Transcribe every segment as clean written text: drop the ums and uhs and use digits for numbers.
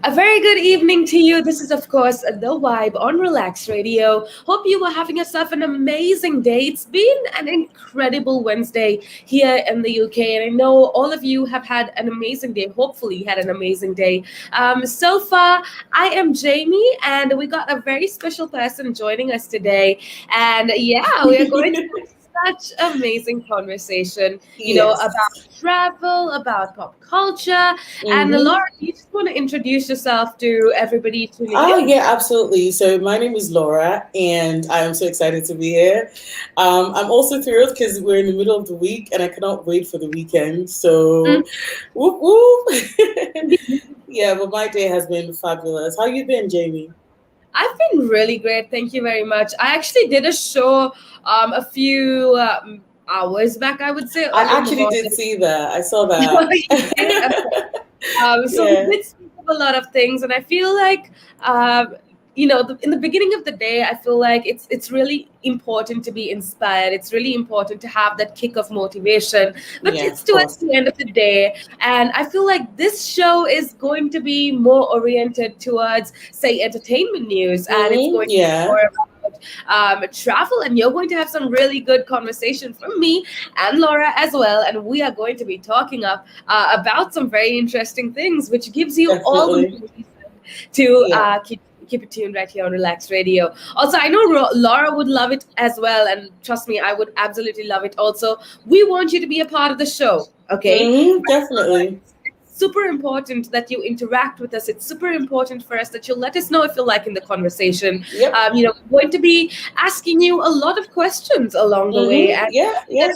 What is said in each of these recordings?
A very good evening to you. This is, of course, The Vibe on Relax Radio. Hope you are having yourself an amazing day. It's been an incredible Wednesday here in the UK, and I know all of you have had an amazing day. Hopefully, had an amazing day. So far, I am Jamie, and we got a very special person joining us today. And yeah, we are going to have such amazing conversation, about Yes. travel, about pop culture. And Laura, Mm-hmm. you just want to introduce yourself to everybody tuning Oh, in? yeah, absolutely. So, my name is Laura, and I am so excited to be here. I'm also thrilled because we're in the middle of the week, and I cannot wait for the weekend. Mm, So, whoop whoop. Yeah, but my day has been fabulous. How you been, Jamie? I've been really great. Thank you very much. I actually did a show a few hours back, I would say, early I in the actually morning. did see that. I saw You did? that. So we Yeah. did speak of a lot of things, and I feel like, in the beginning of the day, I feel like it's really important to be inspired. It's really important to have that kick of motivation. But Yeah, it's of towards course. the end of the day, and I feel like this show is going to be more oriented towards, say, entertainment news, and it's Mm-hmm. going to be Yeah. more about travel, and you're going to have some really good conversation from me and Laura as well, and we are going to be talking about some very interesting things, which gives you all the more Definitely. reason to Yeah. keep it tuned right here on Relax Radio. Also, I know Laura would love it as well, and trust me, I would absolutely love it also. We want you to be a part of the show, okay? Mm-hmm. Definitely. Super important that you interact with us. It's super important for us that you let us know if you're liking the conversation. Yep. We're going to be asking you a lot of questions along the way, Mm-hmm. and Yeah. Yeah.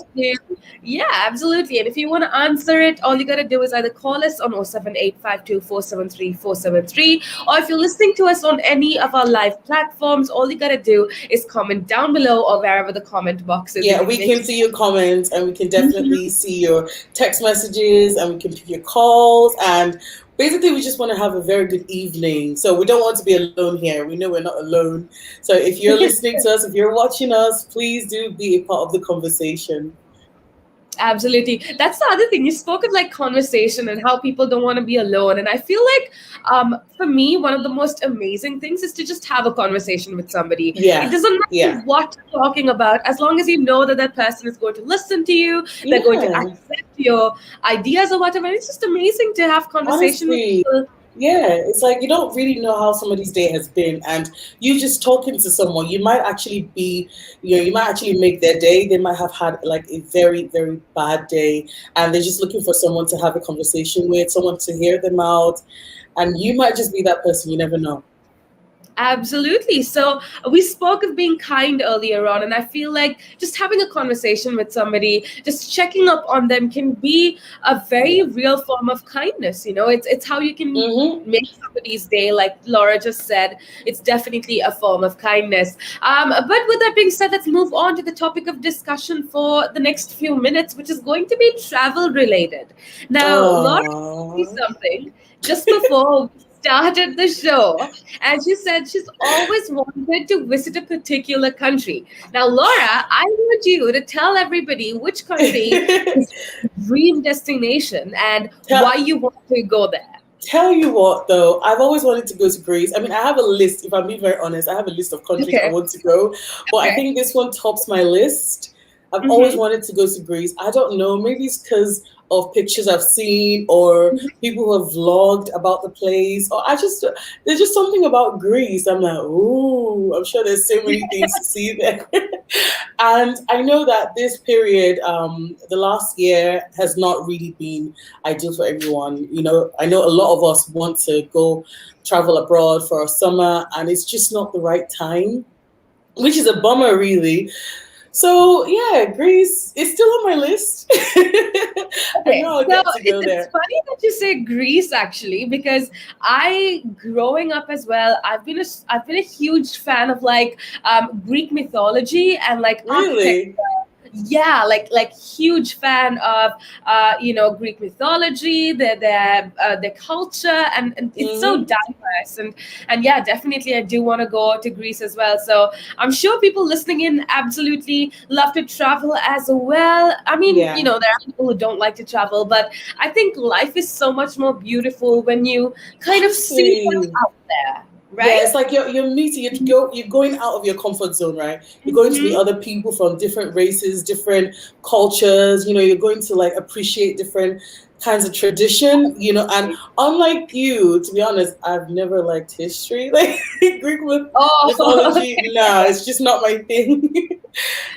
yeah, absolutely. And if you want to answer it, all you got to do is either call us on 07852473473, or if you're listening to us on any of our live platforms, all you got to do is comment down below or wherever the comment box is. You Yeah, can we make can see your comments and we can definitely see your text messages and we can pick your calls. And basically, we just want to have a very good evening. So, we don't want to be alone here. We know we're not alone. So, if you're listening to us, if you're watching us, please do be a part of the conversation. Absolutely. That's the other thing. You spoke of like conversation and how people don't want to be alone. And I feel like for me, one of the most amazing things is to just have a conversation with somebody. It Yeah, doesn't matter yeah, what you're talking about, as long as you know that that person is going to listen to you, they're going to yeah. accept your ideas or whatever. It's just amazing to have conversation with Honestly, people. yeah, it's like you don't really know how somebody's day has been, and you just talking to someone, you might actually be, you might actually make their day. They might have had like a very, very bad day, and they're just looking for someone to have a conversation with, someone to hear them out, and you might just be that person. You never know. Absolutely. So we spoke of being kind earlier on, and I feel like just having a conversation with somebody, just checking up on them, can be a very Yeah. real form of kindness. It's how you can Mm-hmm. make somebody's day, like Laura just said. It's definitely a form of kindness. But with that being said, let's move on to the topic of discussion for the next few minutes, which is going to be travel related. Now, Laura told me Oh. something just before we started the show, and she said she's always wanted to visit a particular country. Now, Laura, I want you to tell everybody which country is your dream destination and why tell you want to go there. Tell you what, though, I've always wanted to go to Greece. I mean, I have a list. If I'm being very honest, I have a list of countries I Okay. want to go, but I Okay. think this one tops my list. I've always Mm-hmm. wanted to go to Greece. I don't know, maybe it's because of pictures I've seen or people who have vlogged about the place, or there's just something about Greece. I'm like, ooh, I'm sure there's so many things to see there. And I know that this period, the last year, has not really been ideal for everyone. I know a lot of us want to go travel abroad for our summer, and it's just not the right time, which is a bummer, really. So, yeah, Greece is still on my list. I Okay, know I'll so get to it's, go it's there. funny that you say Greece actually, because growing up as well, I've been a huge fan of like Greek mythology and like architecture. Really? Yeah, like huge fan of Greek mythology, their culture, and it's so Hmm. diverse. And yeah, definitely I do want to go to Greece as well. So I'm sure people listening in absolutely love to travel as well. I mean, Yeah, there are people who don't like to travel, but I think life is so much more beautiful when you kind of see what's honestly. out there, Yeah, it's right? like you're meeting you're going out of your comfort zone, right? You're going to meet Hmm. other people from different races, different cultures. You're going to like appreciate different kinds of tradition. And unlike you, to be honest, I've never liked history, like Greek Oh, mythology. Nah, it's just not my thing.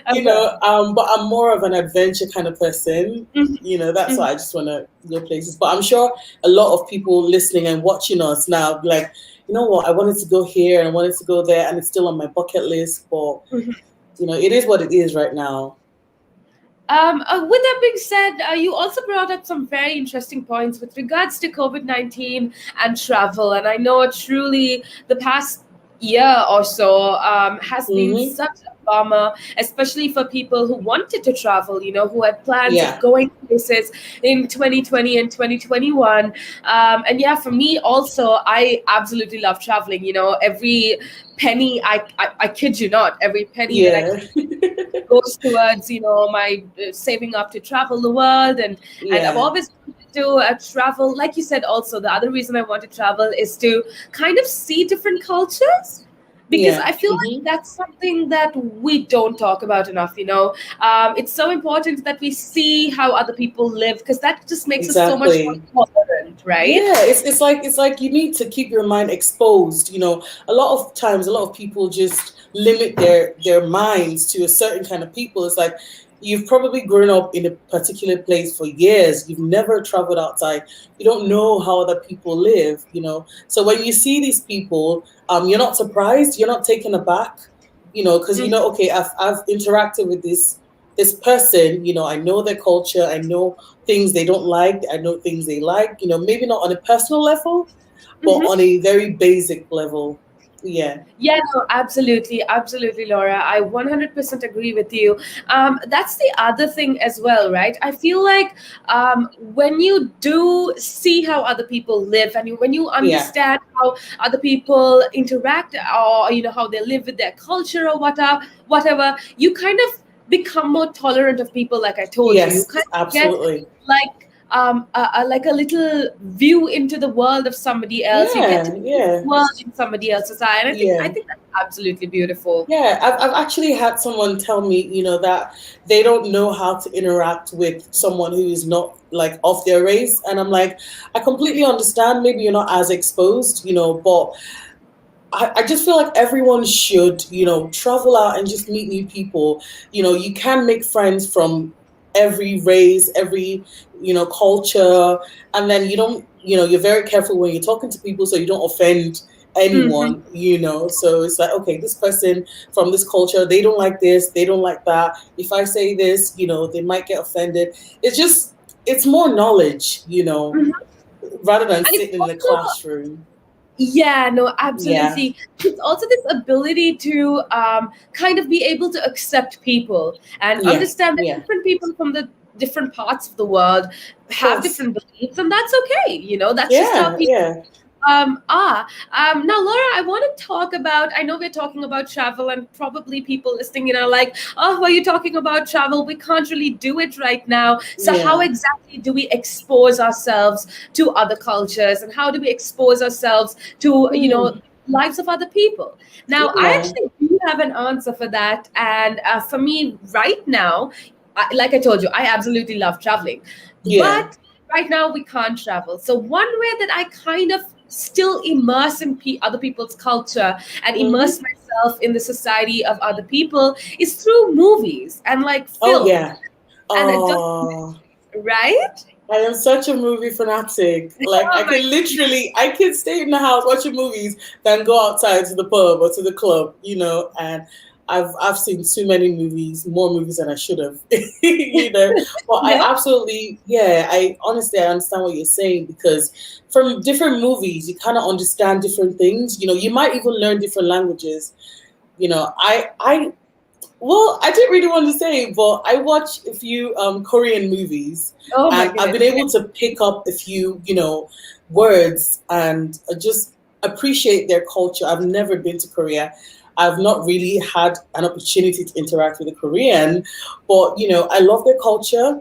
okay. But I'm more of an adventure kind of person. That's Mhm. why I just want to go places. But I'm sure a lot of people listening and watching us now be like, you know what, I wanted to go here and I wanted to go there, and it's still on my bucket list. But it is what it is right now. With that being said, you also brought up some very interesting points with regards to COVID-19 and travel. And I know truly the past year or so has been Hmm. such a bummer, especially for people who wanted to travel, who had plans of Yeah. going places in 2020 and 2021. And yeah, for me also, I absolutely love traveling. Every penny, I kid you not, every penny that I Yeah. goes towards my saving up to travel the world, and I've Yeah. always wanted to travel, like you said. Also, the other reason I want to travel is to kind of see different cultures, because Yeah. I feel like Hmm. that's something that we don't talk about enough. It's so important that we see how other people live, because that just makes us so much Exactly. more tolerant, right? Yeah, it's like you need to keep your mind exposed. A lot of times, a lot of people just limit their minds to a certain kind of people. It's like you've probably grown up in a particular place for years. You've never traveled outside. You don't know how other people live. So when you see these people, you're not surprised. You're not taken aback. Because Mhm. okay, I've interacted with this person. I know their culture. I know things they don't like. I know things they like. Maybe not on a personal level, but on a very basic level. Yeah. Yeah, no, absolutely, absolutely, Laura. I 100% agree with you. That's the other thing as well, right? I feel like when you do see how other people live, and when you Yeah. understand how other people interact, or how they live with their culture or whatever, you kind of become more tolerant of people. Like I told you, you Yes, kind of get absolutely. like a little view into the world of somebody else. You get to Yeah, see yeah, the world in somebody else's eye, and I yeah. think that's absolutely beautiful. Yeah, I've actually had someone tell me, that they don't know how to interact with someone who is not like of their race. And I'm like, I completely understand. Maybe you're not as exposed, but I just feel like everyone should, travel out and just meet new people. You can make friends from every race, every, culture. And then you're very careful when you're talking to people so you don't offend Hmm. anyone. So it's like, okay, this person from this culture, they don't like this, they don't like that. If I say this, they might get offended. It's more knowledge, Hmm. rather than And it's sitting in the also, classroom. yeah, no, Yeah. absolutely. It's also this ability to kind of be able to accept people and Yeah, understand that yeah, different people from the different parts of the world of have course. different beliefs, and that's okay. That's just how Yeah, people yeah, now, Laura, I want to talk about. I know we're talking about travel, and probably people listening are like, "Oh, why are you talking about travel? We can't really do it right now." So, how yeah. exactly do we expose ourselves to other cultures, and how do we expose ourselves to Hmm. lives of other people? Now, I Yeah, actually do have an answer for that, and for me, right now, like I told you, I absolutely love traveling, yeah. but right now we can't travel. So one way that I kind of still immerse in other people's culture and immerse Hmm. myself in the society of other people is through movies and like Oh, film yeah. and Oh, documentaries, right? I am such a movie fanatic. Like, Oh my I can stay in the house watching movies than go outside to the pub or to the club. And I've seen too many movies, more movies than I should have, you know. But I yeah. absolutely, yeah, I honestly, I understand what you're saying because from different movies, you kind of understand different things. You might even learn different languages. I Well, I didn't really want to say, but I watch a few Korean movies, Oh my and I've goodness. been able to pick up a few, words, and just appreciate their culture. I've never been to Korea. I've not really had an opportunity to interact with a Korean, but I love their culture,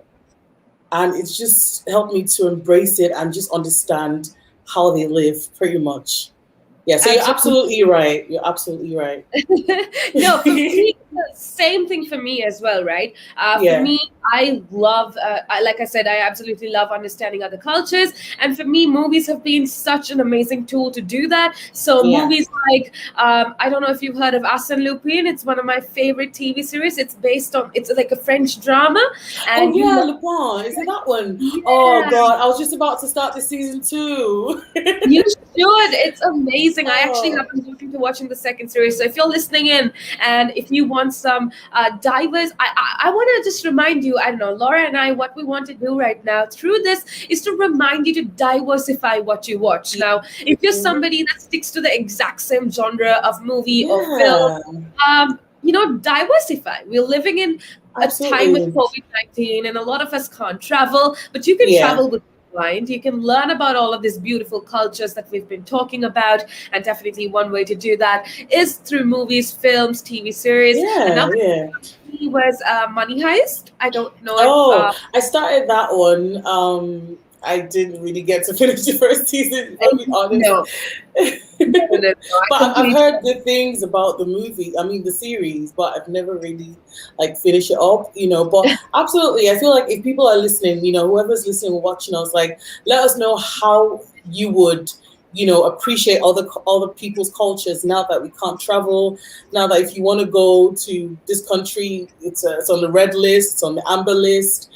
and it's just helped me to embrace it and just understand how they live, pretty much. Yeah, so you're Absolutely. absolutely right. You're absolutely right. No, for me, the same thing for me as well, right? For Yeah, me, I love, like I said, I absolutely love understanding other cultures. And for me, movies have been such an amazing tool to do that. So, yeah. movies like, I don't know if you've heard of Arsène Lupin. It's one of my favorite TV series. It's like a French drama. Oh And you yeah, learn, Lupin. Is it that one? Oh yeah, God, I was just about to start the season two. you should. It's amazing. I actually Oh, have been looking to watching the second series. So if you're listening in and if you want some diverse, I want to just remind you. I don't know, Laura and I. What we want to do right now through this is to remind you to diversify what you watch. Now, if you're mhm. somebody that sticks to the exact same genre of movie or film, Yeah, diversify. We're living in a time with absolutely. COVID-19, and a lot of us can't travel, but you can Yeah, travel with mind. You can learn about all of these beautiful cultures that we've been talking about, and definitely one way to do that is through movies, films, TV series. yeah, Another yeah. was Money Heist. I don't know if Oh, I started that one. I didn't really get to finish the first season, if I'll be honest. no, no, I But I've completely. heard good things about the movie. I mean, the series, but I've never really like finished it up. But absolutely, I feel like if people are listening, whoever's listening or watching us, like, let us know how you would, appreciate other people's cultures now that we can't travel. Now that if you want to go to this country, it's on the red list, it's on the amber list.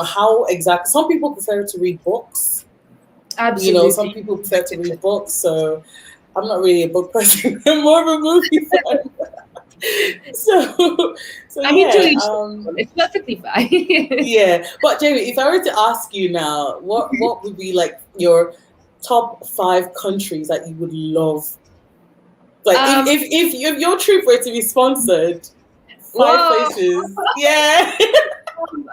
How exactly? Some people prefer to read books. Some Absolutely. people prefer to read books, so I'm not really a book person. I'm more of a movie fan. So, so I mean, to yeah, each their own. It's perfectly fine. yeah. But Jamie, if I were to ask you now, what would be like your top five countries that you would love? Like, if um, if if your trip were to be sponsored, five whoa. places. Yeah.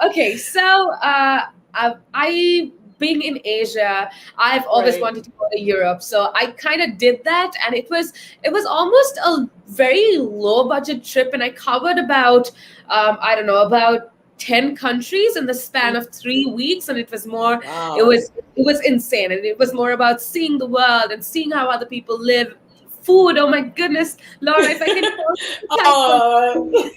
Okay, so I being in Asia, I've always Right. wanted to go to Europe. So I kind of did that, and it was almost a very low budget trip, and I covered about I don't know, about 10 countries in the span of 3 weeks, and it Wow. was it was insane, and it was more about seeing the world and seeing how other people live. Food, oh my goodness, Laura, if I can tell you the types of Oh. food.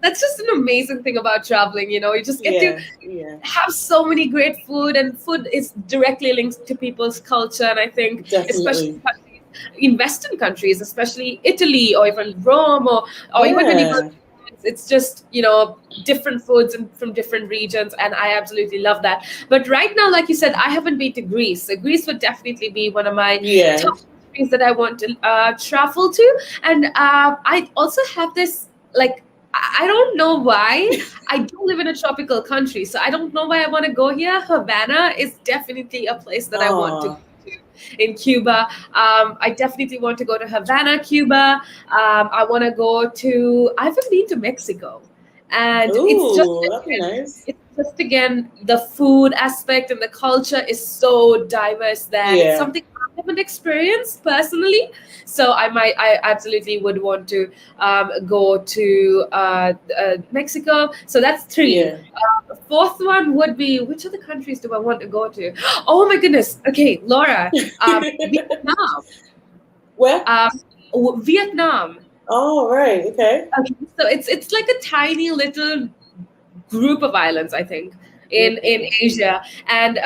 That's just an amazing thing about traveling. You just get to Yeah. Yeah. have so many great food, and food is directly linked to people's culture. And I think, especially Definitely. in Western countries, especially Italy or even Rome, or even when you go, Yeah. it's just different foods and from different regions, and I absolutely love that. But right now, like you said, I haven't been to Greece, so Greece would definitely be one of my Yeah. top countries that I want to travel to. And I also have this, like, I don't know why. I do live in a tropical country, so I don't know why I want to go here. Havana is definitely a place that I want to go Oh. to in Cuba. I definitely want to go to Havana, Cuba. I want to go to. I haven't been to Mexico, and Ooh, that'd be nice. it's just again the food aspect and the culture is so diverse there. It's Yeah. something I haven't experienced personally, so I absolutely would want to go to Mexico. So that's three. Yeah. Fourth one would be, which other countries do I want to go to? Oh my goodness. Okay, Laura, Vietnam. Where? Um, Vietnam. Oh, right. Okay. Okay, so it's like a tiny little group of islands, I think, in Okay. Asia. And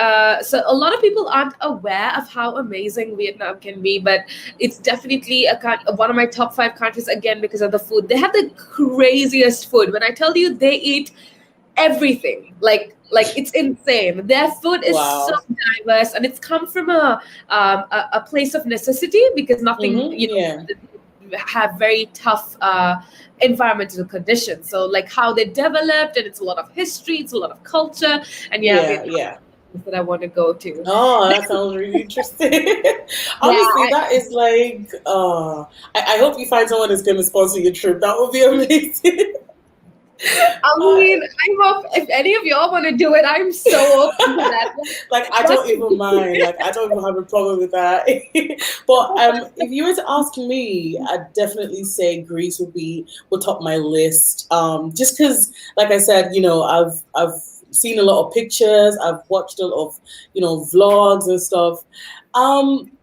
so a lot of people aren't aware of how amazing Vietnam can be, but it's definitely one of my top five countries, again, because of the food. They have the craziest food. When I tell you, they eat everything, like it's insane. Their food is so Wow. diverse, and it's come from a place of necessity, because nothing, Mm-hmm. Yeah. have very tough environmental conditions. So like how they developed, and it's a lot of history, it's a lot of culture, and yeah, Yeah. Vietnam. Yeah. that I want to go to. Oh, that sounds really interesting. Yeah, Honestly, that is like, I hope you find someone that's going to sponsor your trip. That would be amazing. I uh, mean, I hope if any of y'all want to do it, I'm so open to that. like, I Trust don't even mind. Like, I don't even have a problem with that. But if you were to ask me, I'd definitely say Greece would top my list. Just because, like I said, I've seen a lot of pictures. I've watched a lot of vlogs and stuff.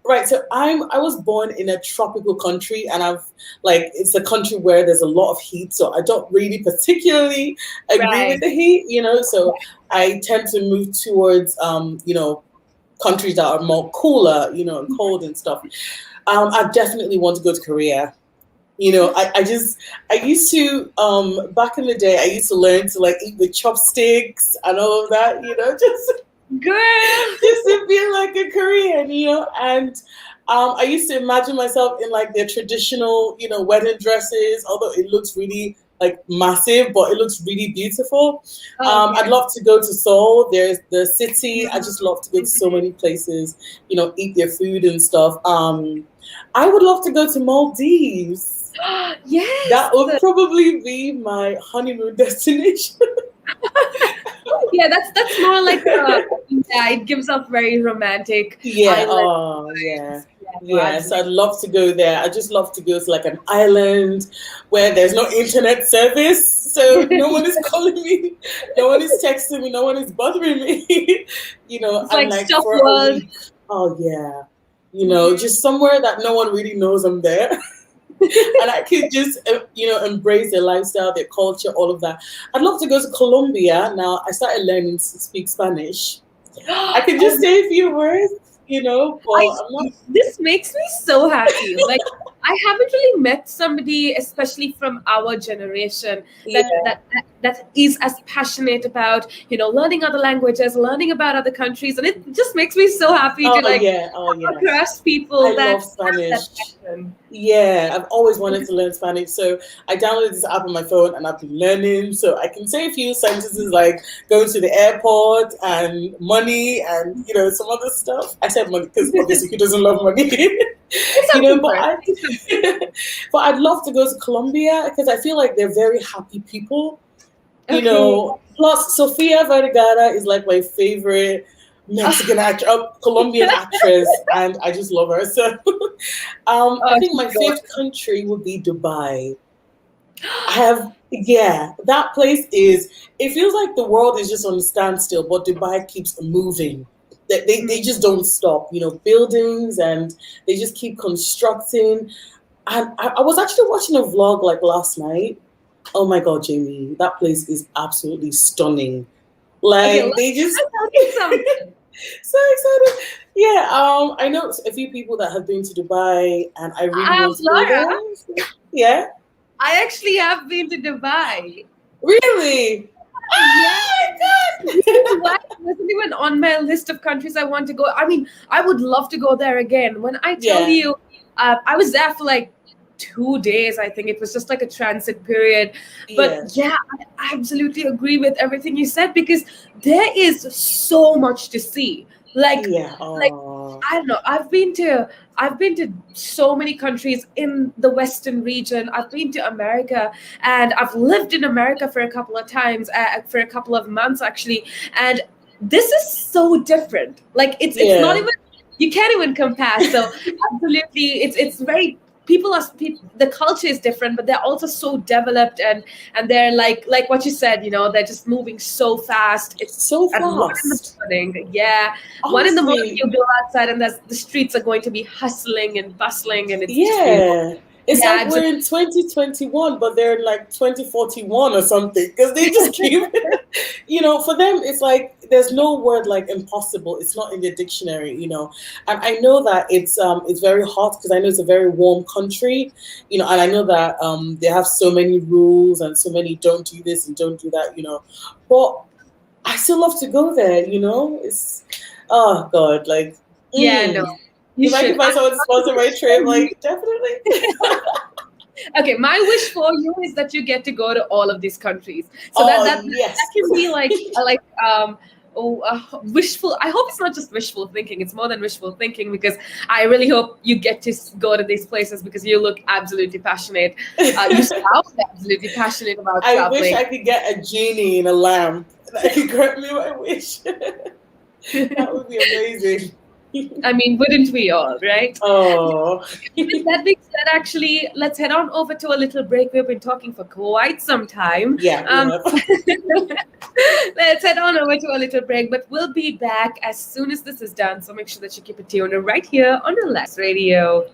Right. So I was born in a tropical country, and it's a country where there's a lot of heat. So I don't really particularly agree with right. the heat. So I tend to move towards countries that are more cooler, and cold and stuff. I definitely want to go to Korea. I used to back in the day I used to learn to like eat with chopsticks and all of that, Girl. just to be like a Korean, and I used to imagine myself in like their traditional, wedding dresses, although it looks really like massive, but it looks really beautiful. I'd Okay. love to go to Seoul. There's the city. I just love to go to so many places, eat their food and stuff. I would love to go to Maldives. Yes. That would probably be my honeymoon destination. Yeah, that's more like a, yeah, it gives off very romantic Yeah, island oh yeah. vibes. Yeah, no, Yes, absolutely. I'd love to go there. I just love to go to like an island where there's no internet service, so no one is calling me, no one is texting me, no one is bothering me, It's and like like stop for a world. week. Oh yeah. Mhm. Just somewhere that no one really knows I'm there. And I could just, embrace their lifestyle, their culture, all of that. I'd love to go to Colombia. Now, I started learning to speak Spanish. I can just Oh, say a few words, but I I'm not. this makes me so happy. Like I haven't really met somebody, especially from our generation, Yeah. that is as passionate about learning other languages, learning about other countries, and it just makes me so happy to Oh, like yeah. Oh, come yeah. across I people that love have that Spanish. passion. Yeah, I've always wanted to learn Spanish. So I downloaded this app on my phone and I've been learning. So I can say a few sentences like going to the airport and money and, some other stuff. I said money because obviously who doesn't love money? It's something But first. but I'd love to go to Colombia because I feel like they're very happy people. Okay. Plus Sofia Vergara is like my favorite Mexican actor, Colombian actress, and I just love her. So I Oh, think she's my fifth gorgeous. country would be Dubai. Yeah, that place it feels like the world is just on a standstill, but Dubai keeps moving. They Mm. just don't stop, buildings and they just keep constructing. And I was actually watching a vlog like last night. Oh my God, Jamie, that place is absolutely stunning. Okay, Like they just let's tell me something. so excited. Yeah, I know a few people that have been to Dubai and I really want to go Laura, there. So, yeah. I actually have been to Dubai. Really? Yeah. Oh This my is god. why it wasn't even on my list of countries I want to go. I mean, I would love to go there again. When I tell Yeah. you, I was there for like 2 days. I think it was just like a transit period. But Yeah. yeah, I absolutely agree with everything you said because there is so much to see. Like, Yeah. like Oh. I don't know. I've been to so many countries in the Western region. I've been to America, and I've lived in America for a couple of times, for a couple of months actually. And this is so different. Like it's not Yeah. even, you can't even compare. So absolutely, it's very, the culture is different, but they're also so developed, and they're like what you said. They're just moving so fast. It's So at 1 in the fast. morning. Yeah, 1 in the morning Honestly. you go outside and the streets are going to be hustling and bustling, and it's just beautiful. Yeah. It's Yeah, like we're absolutely. in 2021, but they're in like 2041 or something because they just keep, for them, it's like there's no word like impossible. It's not in the dictionary. And I know that it's very hot because I know it's a very warm country, and I know that they have so many rules and so many don't do this and don't do that. But I still love to go there. It's, oh God, like, Yeah, no, you if I can should. find someone to My sponsor my wish trip, for you, like definitely. okay, my wish for you is that you get to go to all of these countries, so that Oh that yes. can be like wishful. I hope it's not just wishful thinking. It's more than wishful thinking, because I really hope you get to go to these places, because you look absolutely passionate. You sound absolutely passionate about I wish traveling. I could get a genie in a lamp that could grant me my wish. That would be amazing. I mean, wouldn't we all, right? Oh. With that being said, actually, let's head on over to a little break. We've been talking for quite some time. Yeah, we have. Let's head on over to a little break, but we'll be back as soon as this is done. So make sure that you keep it tuned right here on Relax Radio.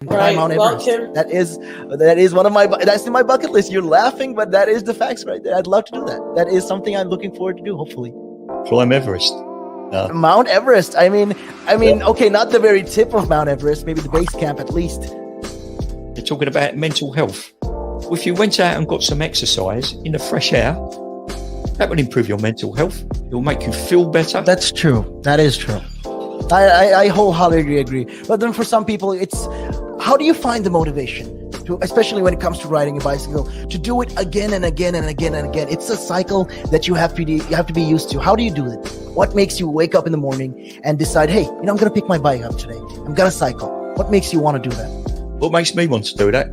Right, Mount Everest. welcome. That is one of that's in my bucket list. You're laughing, but that is the facts right there. I'd love to do that. That is something I'm looking forward to do. Hopefully, Climb Everest. Mount Everest. I mean, okay, not the very tip of Mount Everest. Maybe the base camp at least. They're talking about mental health. Well, if you went out and got some exercise in the fresh air, that will improve your mental health. It will make you feel better. That's true. That is true. I wholeheartedly agree. But then for some people, it's how do you find the motivation to, especially when it comes to riding a bicycle, to do it again and again and again and again? It's a cycle that you have to be used to. How do you do it? What makes you wake up in the morning and decide, hey, I'm going to pick my bike up today. I'm going to cycle. What makes you want to do that? What makes me want to do that?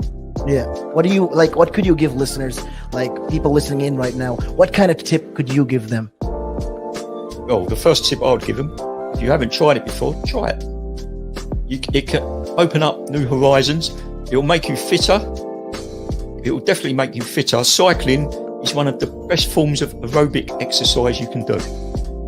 Yeah. What do you like? What could you give listeners, like people listening in right now? What kind of tip could you give them? Well, the first tip I would give them, if you haven't tried it before, try it. It can open up new horizons. It will make you fitter. It will definitely make you fitter. Cycling is one of the best forms of aerobic exercise you can do.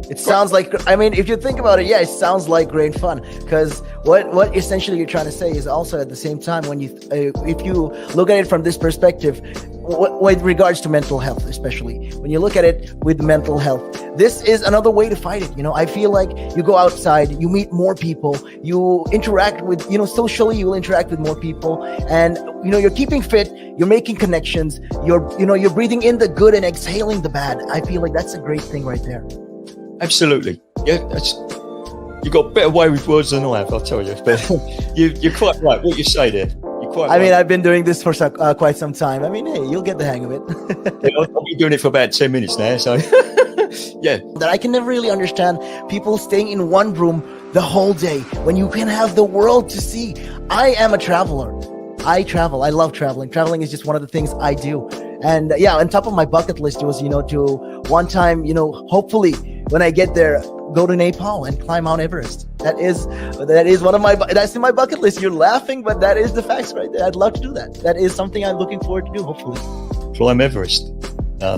It sounds like, I mean, if you think about it, yeah, it sounds like great fun. Because what essentially you're trying to say is also at the same time, when you, if you look at it from this perspective, with regards to mental health, especially when you look at it with mental health, this is another way to fight it. I feel like you go outside, you meet more people, you interact with, socially, you will interact with more people, and you're keeping fit, you're making connections, you're breathing in the good and exhaling the bad. I feel like that's a great thing right there. Absolutely. Yeah, you got a better way with words than I have, I'll tell you. But you're quite right. What you say there. You're quite right. I mean, I've been doing this for quite some time. I mean, hey, you'll get the hang of it. I've been doing it for about 10 minutes now, so yeah. That I can never really understand people staying in one room the whole day when you can have the world to see. I am a traveler. I travel. I love traveling. Traveling is just one of the things I do. And yeah, on top of my bucket list was, to one time, hopefully when I get there, go to Nepal and climb Mount Everest. That is one of that's in my bucket list. You're laughing, but that is the facts right there. I'd love to do that. That is something I'm looking forward to do, hopefully. Climb Everest.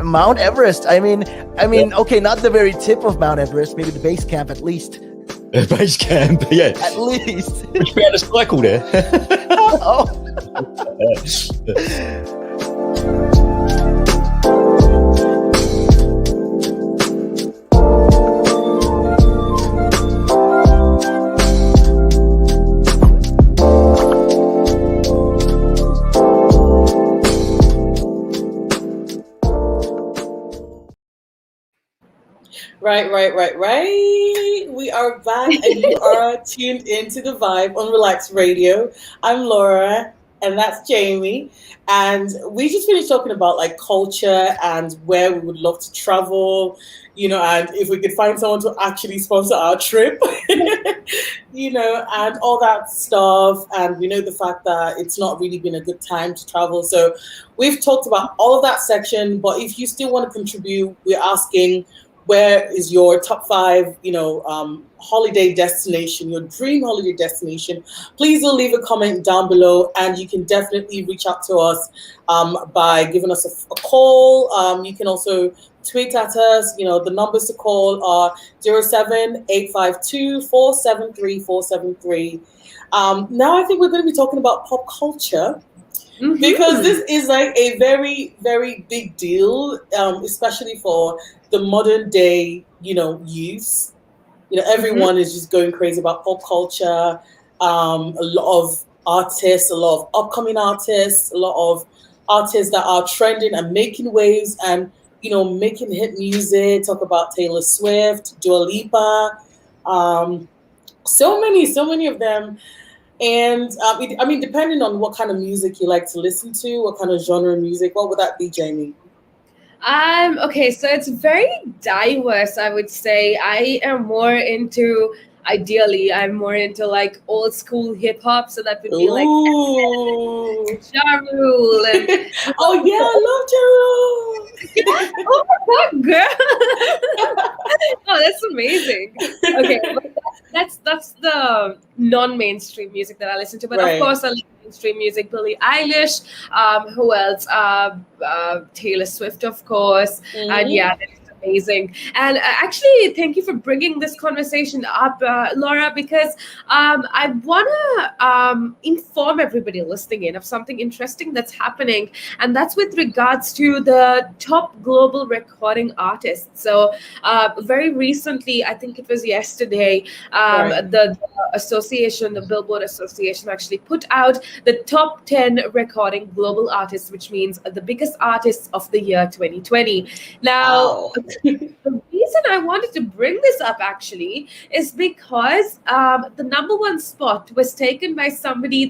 Mount Everest. I mean, Yeah. okay, not the very tip of Mount Everest, maybe the base camp at least. Base camp, yeah. At least. Would you be able to cycle there? Oh. Right. We are back and you are tuned into the vibe on Relax Radio. I'm Laura and that's Jamie. And we just finished talking about like culture and where we would love to travel, and if we could find someone to actually sponsor our trip, and all that stuff. And we know the fact that it's not really been a good time to travel. So we've talked about all of that section. But if you still want to contribute, we're asking, where is your top 5, holiday destination, your dream holiday destination? Please do leave a comment down below, and you can definitely reach out to us by giving us a call. You can also tweet at us. The numbers to call are 07852 Now I think we're going to be talking about pop culture. Because this is like a very, very big deal, especially for the modern day, youth. Everyone is just going crazy about pop culture. A lot of artists, a lot of upcoming artists, a lot of artists that are trending and making waves and, making hit music. Talk about Taylor Swift, Dua Lipa, so many of them. And depending on what kind of music you like to listen to, what kind of genre of music, what would that be, Jamie? Okay, so it's very diverse, I would say. I'm more into like old school hip hop, so that would be like Ja Rule and oh yeah, I love Ja Rule. oh my god, girl. Oh, that's amazing. Okay, well, that's the non-mainstream music that I listen to, but of course I like mainstream music. Billie Eilish, who else? Taylor Swift, of course, and yeah, that is amazing. And actually, thank you for bringing this conversation up, Laura, because I want to inform everybody listening in of something interesting that's happening, and that's with regards to the top global recording artists. So very recently, I think it was yesterday, the association, the Billboard Association, actually put out the top 10 recording global artists, which means the biggest artists of the year 2020. Now, the reason I wanted to bring this up actually is because the number one spot was taken by somebody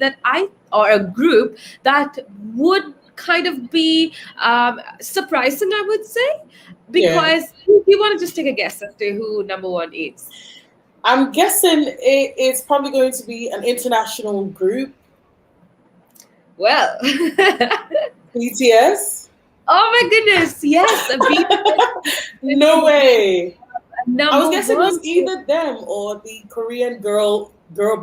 or a group that would kind of be surprising, I would say, because you want to just take a guess as to who number one is. I'm guessing it's probably going to be an international group. Well, BTS. Oh my goodness! Yes, no way. I was guessing it was one. either them or the Korean girl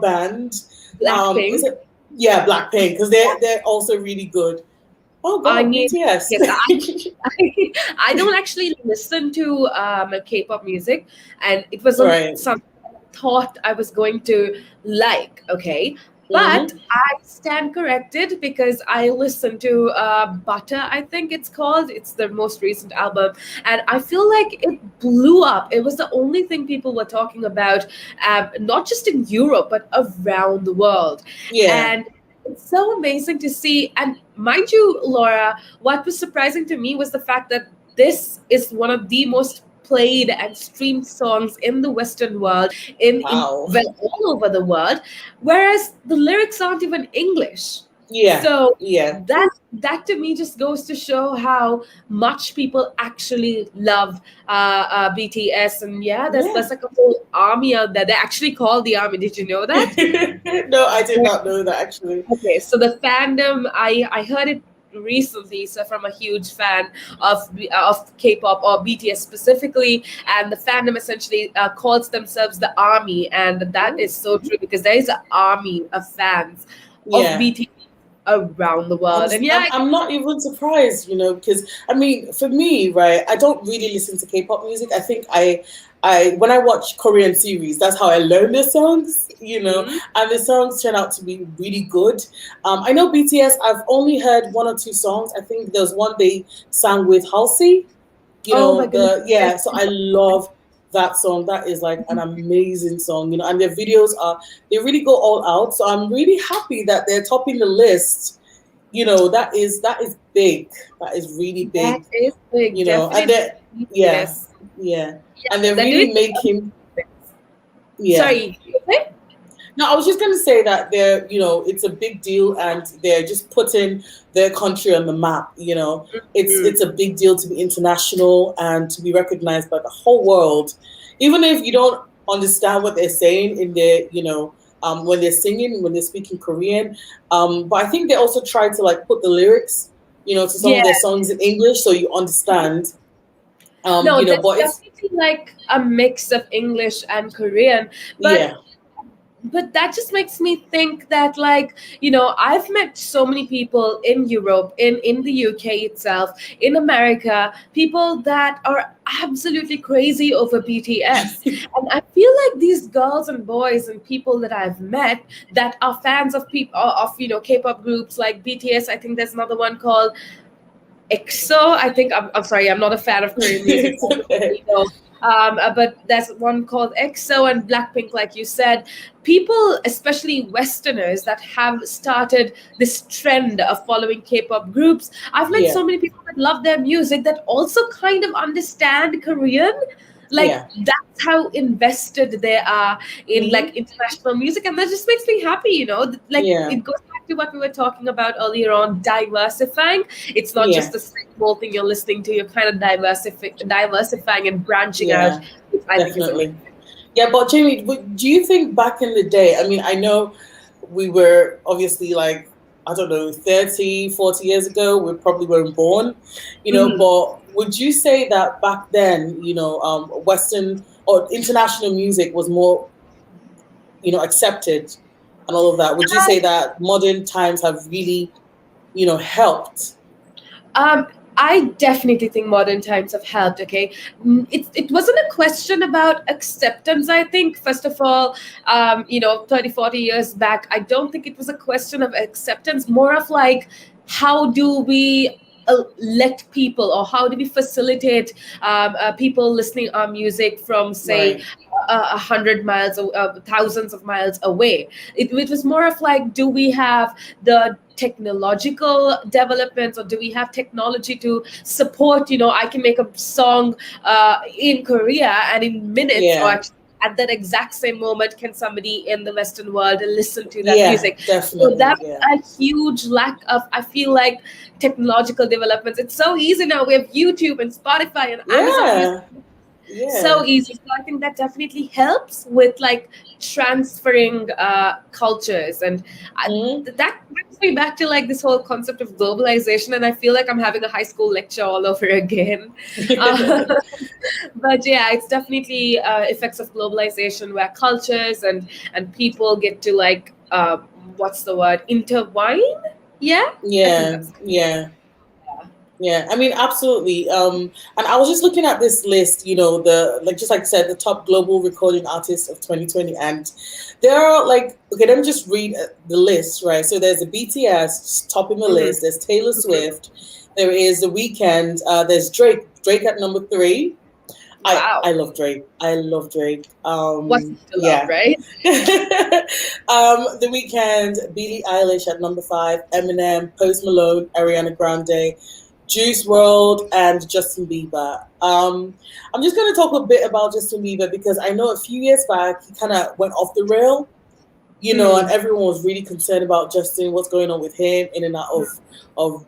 band. Blackpink. Yeah, Blackpink, because they're also really good. Oh God, BTS. Yes, I don't actually listen to K-pop music, and it wasn't something I thought I was going to like. Okay. But I stand corrected because I listened to Butter, I think it's called. It's their most recent album. And I feel like it blew up. It was the only thing people were talking about, not just in Europe, but around the world. Yeah. And it's so amazing to see. And mind you, Laura, what was surprising to me was the fact that this is one of the most played and streamed songs in the Western world, all over the world, whereas the lyrics aren't even English. Yeah. So Yeah. that to me just goes to show how much people actually love BTS. And yeah, Yeah. there's like a whole army out there. They actually call the army. Did you know that? No, I did not know that actually. Okay, so the fandom, I heard it recently, so from a huge fan of K-pop or BTS specifically, and the fandom essentially calls themselves the army, and that Oh, is so true because there is an army of fans of yeah. BTS around the I'm, world, and yeah, I'm not even surprised, because I mean, for me, right, I don't really listen to K-pop music. I think I when I watch Korean series, that's how I learn their songs, mhm. and the songs turn out to be really good. I know BTS. I've only heard one or two songs. I think there's one they sang with Halsey. Oh my goodness, Yeah. So I love that song. That is like an amazing song, and their videos they really go all out. So I'm really happy that they're topping the list. That is big. That is really that big. is big, And definitely. they're yeah, Yes, yeah, and yeah, they're they're really doing. making yeah. Sorry, okay? No, I was just gonna say that it's a big deal, and they're just putting their country on the map. It's Mhm. a big deal to be international and to be recognized by the whole world, even if you don't understand what they're saying in when they're singing, when they're speaking Korean. But I think they also try to like put the lyrics, to some Yeah, of their songs in English, so you understand. no, there's But it's definitely like a mix of English and Korean, but yeah, that just makes me think that, like, I've met so many people in Europe, in the UK itself, in America, people that are absolutely crazy over BTS. And I feel like these girls and boys and people that I've met that are fans of people of K-pop groups like BTS. I think there's another one called EXO. I think I'm sorry, I'm not a fan of Korean music. it's okay. But there's one called EXO and Blackpink, like you said. People, especially Westerners, that have started this trend of following K-pop groups. I've met Yeah, so many people that love their music that also kind of understand Korean. Like yeah. that's how invested they are in Hmm. like international music, and that just makes me happy. Like Yeah, it goes back to what we were talking about earlier on, diversifying. It's not just yeah. the same old thing you're listening to. You're kind of diversifying and branching out, Yeah, which I think is amazing. definitely. Yeah, but Jamie, do you think back in the day, I mean, I know we were obviously like, I don't know, 30, 40 years ago, we probably weren't born, Mhm. but would you say that back then, Western or international music was more accepted and all of that? Would you say that modern times have really helped? Um, I definitely think modern times have helped. Okay, it wasn't a question about acceptance. I think first of all, 30, 40 years back, I don't think it was a question of acceptance. More of like, how do we let people, or how do we facilitate people listening our music from, say, Right. 100 miles, thousands of miles away? It was more of like, do we have the technological developments, or do we have technology to support, I can make a song in Korea, and in minutes, or Yeah. actually at that exact same moment, can somebody in the Western world listen to that Yeah, music? So definitely. that's Yeah. a huge lack of, I feel like, technological developments. It's so easy now. We have YouTube and Spotify and Amazon Music, Yeah. so Yeah. easy. So I think that definitely helps with like transferring cultures, and Mhm. that brings me back to like this whole concept of globalization. And I feel like I'm having a high school lecture all over again. uh, but yeah, it's definitely effects of globalization, where cultures and people get to like what's the word, intertwine. Yeah, I think Yeah, that's yeah, yeah. I mean, absolutely. And I was just looking at this list, the like just like I said, the top global recording artists of 2020, and there are like, okay, let me just read the list, right? So there's the BTS topping the Mhm. list. There's Taylor Swift. There is The Weeknd. There's Drake. Drake at number three. I Wow, love Drake. I love Drake. what's it to love, Yeah. right? The Weeknd, Billie Eilish at number five, Eminem, Post Malone, Ariana Grande, Juice World, and Justin Bieber. I'm just going to talk a bit about Justin Bieber because I know a few years back he kind of went off the rail. and everyone was really concerned about Justin, what's going on with him, in and out of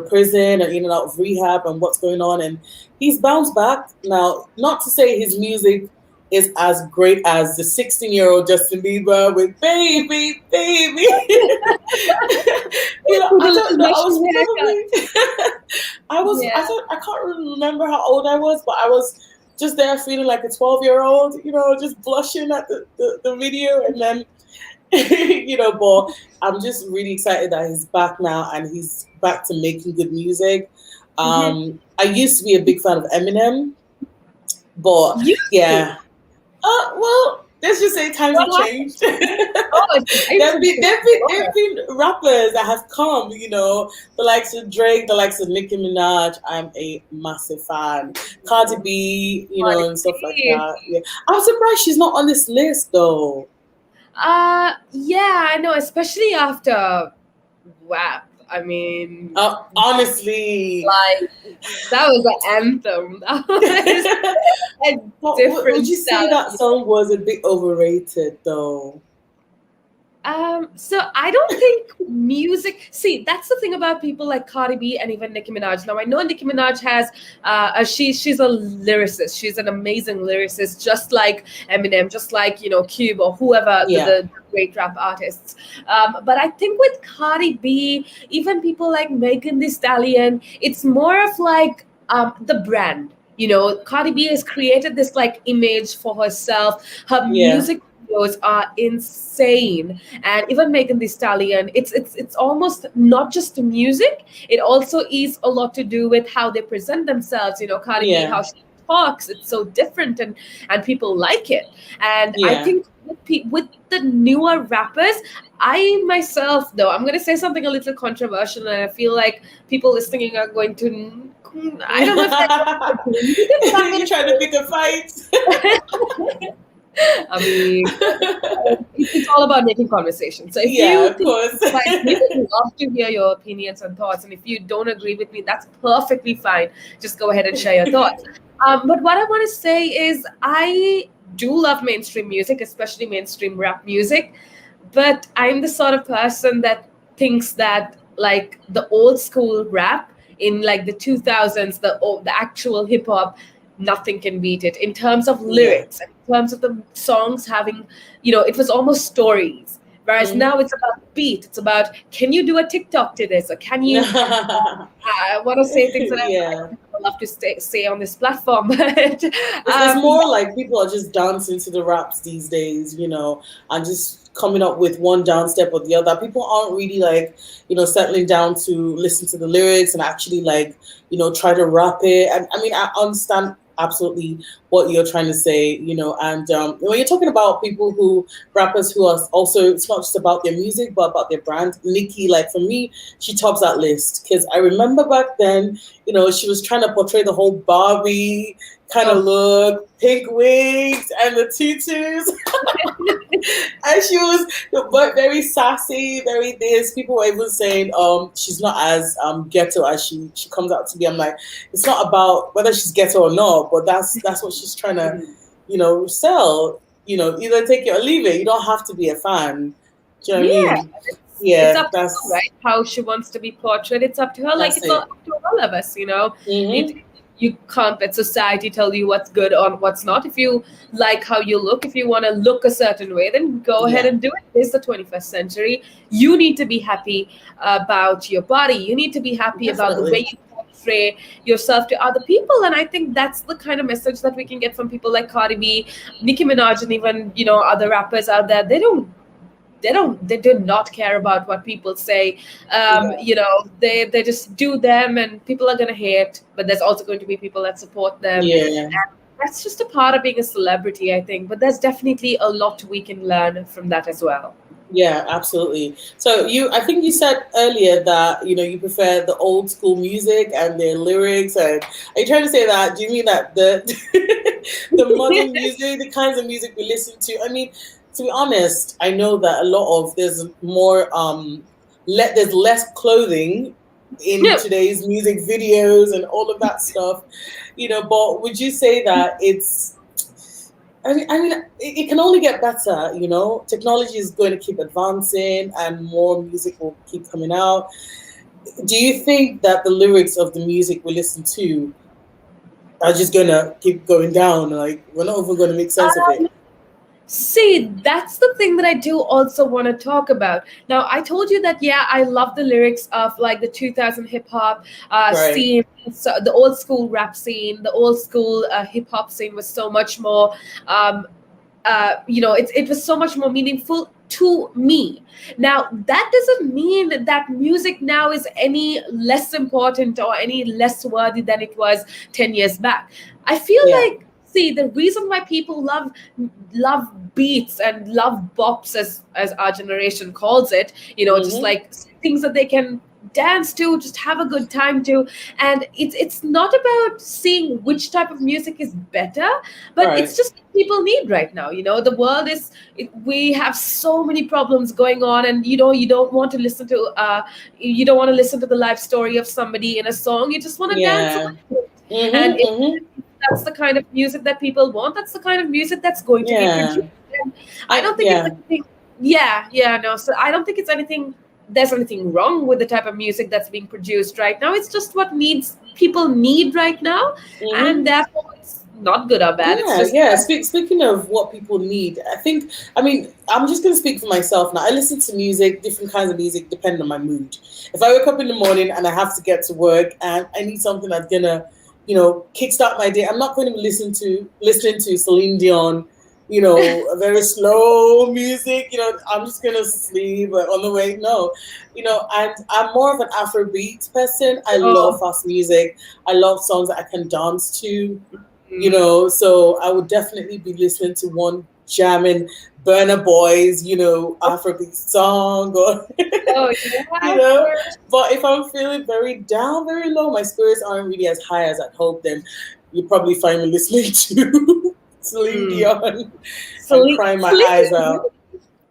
prison and in and out of rehab and what's going on. And he's bounced back. Now, not to say his music is as great as the 16-year-old Justin Bieber with Baby, Baby. I don't know. I can't really remember how old I was, but I was just there feeling like a 12-year-old, just blushing at the video. And then, but I'm just really excited that he's back now and he's back to making good music. I used to be a big fan of Eminem, but yeah. Well, let's just say times have changed. There've been rappers that have come, the likes of Drake, the likes of Nicki Minaj. I'm a massive fan. Cardi B, and stuff like that. Yeah. I'm surprised she's not on this list though. Yeah, I know, especially after WAP. I mean, honestly, like that was an anthem. That was a different. Would you say that song was a bit overrated, though? So I don't think music. See, that's the thing about people like Cardi B and even Nicki Minaj. Now I know Nicki Minaj has she's a lyricist. She's an amazing lyricist, just like Eminem, just like Cube or whoever the great rap artists. But I think with Cardi B, even people like Megan Thee Stallion, it's more of like the brand. Cardi B has created this like image for herself. Her music videos are insane, and even Megan Thee Stallion, it's almost not just the music, it also is a lot to do with how they present themselves. Cardi B, how she talks, it's so different, and people like it. And I think with the newer rappers, I myself, though, I'm going to say something a little controversial, and I feel like people listening are going to, I don't know if you're trying to pick a fight. I mean, it's all about making conversation. So if of course. We would love to hear your opinions and thoughts. And if you don't agree with me, that's perfectly fine. Just go ahead and share your thoughts. But what I want to say is I do love mainstream music, especially mainstream rap music. But I'm the sort of person that thinks that like the old school rap in like the 2000s, the actual hip hop, nothing can beat it in terms of lyrics, in terms of the songs having, it was almost stories. Whereas now it's about beat. It's about, can you do a TikTok to this? Or can you, I want to say things that I love to say on this platform. But it's more like people are just dancing to the raps these days, and just coming up with one down step or the other. People aren't really like, settling down to listen to the lyrics and actually like, try to rap it. And I mean, I understand absolutely what you're trying to say, and when you're talking about rappers who are also, it's not just about their music, but about their brand. Nicki, like for me, she tops that list because I remember back then, she was trying to portray the whole Barbie kind of look, pink wigs and the tutus. And she was very sassy, very this. People were even saying she's not as ghetto as she comes out to be. I'm like, it's not about whether she's ghetto or not, but that's what she's trying to, sell. Either take it or leave it. You don't have to be a fan. Do you know what I mean? It's up to her, right? How she wants to be portrayed. It's up to her. Like it's up to all of us, You can't let society tell you what's good or what's not. If you like how you look, if you want to look a certain way, then go ahead and do it. It's the 21st century. You need to be happy about your body. You need to be happy about the way you portray yourself to other people. And I think that's the kind of message that we can get from people like Cardi B, Nicki Minaj, and even, other rappers out there. They do not care about what people say. They just do them, and people are going to hate, but there's also going to be people that support them. And that's just a part of being a celebrity, I think. But there's definitely a lot we can learn from that as well. Yeah, absolutely. So I think you said earlier that, you prefer the old school music and their lyrics. And are you trying to say that? Do you mean that the the modern music, the kinds of music we listen to? I mean, to be honest, I know that there's more, there's less clothing in today's music videos and all of that stuff, but would you say that it's, I mean, it can only get better. Technology is going to keep advancing, and more music will keep coming out. Do you think that the lyrics of the music we listen to are just gonna keep going down? Like, we're not even going to make sense of it. See, that's the thing that I do also want to talk about. Now, I told you that, yeah, I love the lyrics of like the 2000 hip hop Right. scene, so the old school rap scene, the old school hip hop scene was so much more, it was so much more meaningful to me. Now, that doesn't mean that music now is any less important or any less worthy than it was 10 years back. I feel Yeah. like, see, the reason why people love beats and love bops, as our generation calls it, just Mm-hmm. like things that they can dance to, just have a good time to. And it's not about seeing which type of music is better, but it's Right. just what people need right now. The world is, we have so many problems going on, and you don't want to listen to the life story of somebody in a song. You just want to dance Yeah. along to it. And Mm-hmm. if Mm-hmm. that's the kind of music that people want, that's the kind of music that's going to be Yeah. produced. And I don't think it's Yeah. anything. Yeah, no. So I don't think it's anything. There's anything wrong with the type of music that's being produced right now. It's just what needs people need right now, and Mm-hmm. therefore it's not good or bad. It's Yeah, just yeah. Speaking of what people need, I mean, I'm just going to speak for myself now. I listen to music, different kinds of music, depending on my mood. If I wake up in the morning and I have to get to work and I need something that's gonna, kickstart my day, I'm not going to be listening to Celine Dion, a very slow music. I'm just gonna sleep on the way. No, and I'm more of an Afrobeat person. I love oh, fast music. I love songs that I can dance to. mm. So I would definitely be listening to one jamming Burner Boys, Afrobeat song, or Oh yeah, you of know. course. But if I'm feeling very down, very low, my spirits aren't really as high as I'd hope, then you probably find me listening to Celine Mm. Dion and Celine, crying my Celine eyes Dion. out.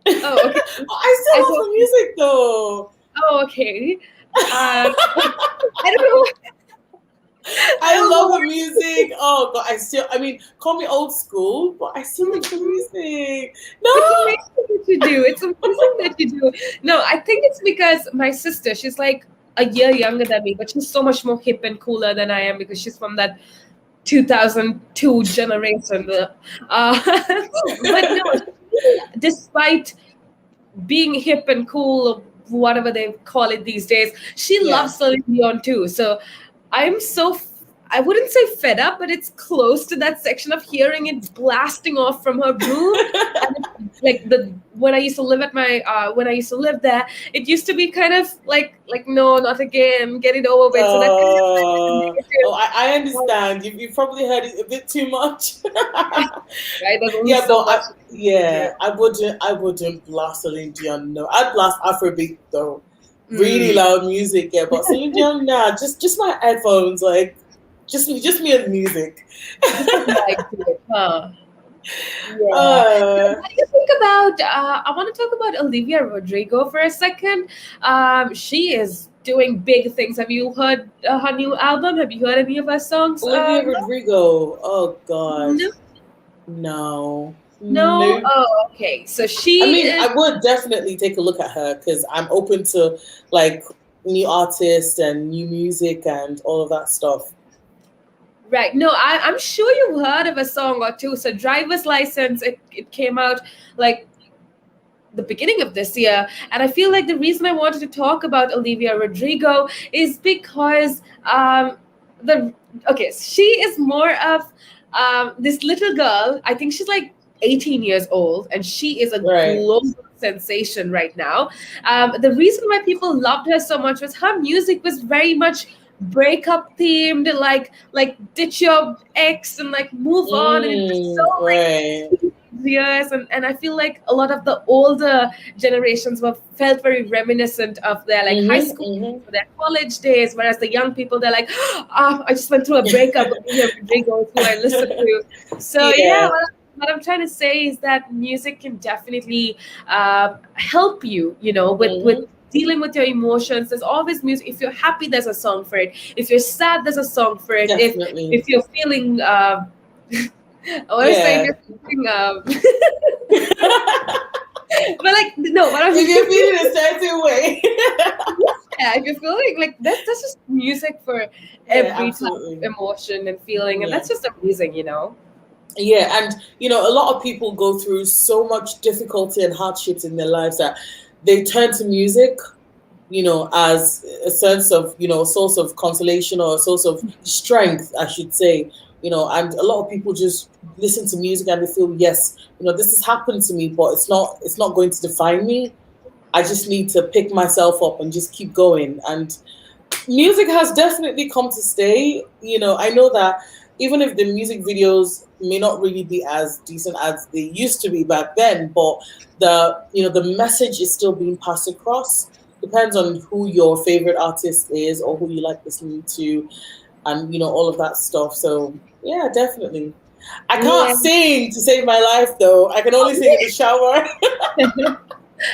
Oh, okay. I I still love don't. the music though. Oh, okay. I don't know. I I don't know love what the music. Oh god, I mean, call me old school, but I still like the Mhm. music. It's No. amazing that you do. It's amazing that you do. No, I think it's because my sister, she's like a year younger than me, but she's so much more hip and cooler than I am because she's from that 2002 generation. But no, despite being hip and cool, or whatever they call it these days, she Yeah. loves Celine Dion too. So I'm I wouldn't say fed up, but it's close to that section of hearing it blasting off from her room. And it's like when I used to live when I used to live there, it used to be kind of like no, not again, get it over with. So that kind of like a Oh, negative, I understand. You probably heard it a bit too much. right? There's only Yeah, so but much you can do. I wouldn't blast Celine Dion. No, I'd blast Afrobeat though. Really Mm. loud music, yeah. But Celine Dion, nah, just my headphones, like just me and music. Just a vibe to it, huh? Yeah. So uh, what do you think about? I want to talk about Olivia Rodrigo for a second. She is doing big things. Have you heard her new album? Have you heard any of her songs? Olivia No, Rodrigo. Oh God, no, no, no. no. Oh, okay. So I she mean, is I would definitely take a look at her because I'm open to like new artists and new music and all of that stuff. right. No, I'm sure you've heard of a song or two. So Driver's License, it came out like the beginning of this year. And I feel like the reason I wanted to talk about Olivia Rodrigo is because the okay, she is more of this little girl. I think she's like 18 years old, and she is a Right. global sensation right now. The reason why people loved her so much was her music was very much breakup themed, like ditch your ex and like move on, and it was so like Right. years, and I feel like a lot of the older generations were felt very reminiscent of their like high Mm-hmm. school Mm-hmm. or their college days, whereas the young people, they're like, I just went through a breakup with Olivia Rodrigo, who I listened to. So yeah, Yeah. what I'm trying to say is that music can definitely help you, with Mm-hmm. dealing with your emotions. There's always music. If you're happy, there's a song for it. If you're sad, there's a song for it. If Definitely. if you're feeling I want to say Yeah. you're feeling, but like no, what I'm If you're feeling a certain way. yeah, if you're feeling like that's just music for Yeah, every type of absolutely. emotion and feeling, and Yeah. that's just amazing, you know. Yeah, and a lot of people go through so much difficulty and hardships in their lives that they turn to music, as a sense of, a source of consolation or a source of strength, I should say. And a lot of people just listen to music and they feel, yes, this has happened to me, but it's not going to define me. I just need to pick myself up and just keep going. And music has definitely come to stay. I know that even if the music videos may not really be as decent as they used to be back then, but the message is still being passed across. Depends on who your favorite artist is or who you like listening to, and all of that stuff. So yeah, definitely. I Yeah. can't sing to save my life though. I can only sing in the shower.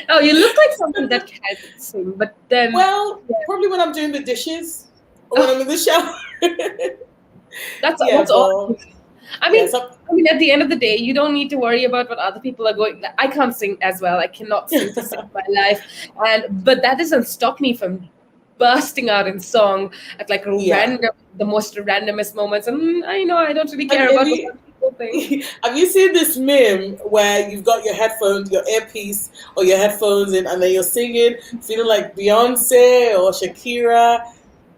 Oh, you look like somebody that can sing, but then Well, probably when I'm doing the dishes or when oh, I'm in the shower. Yeah, that's all. but I yeah, mean, I mean, at the end of the day, you don't need to worry about what other people are going. I can't sing as well. I cannot sing to save my life, and but that doesn't stop me from bursting out in song at like yeah. the most randomest moments. And I know I don't really Have, care have about what you other people think. have you seen this meme where you've got your headphones, your earpiece, or your headphones in, and then you're singing, feeling like Beyonce or Shakira,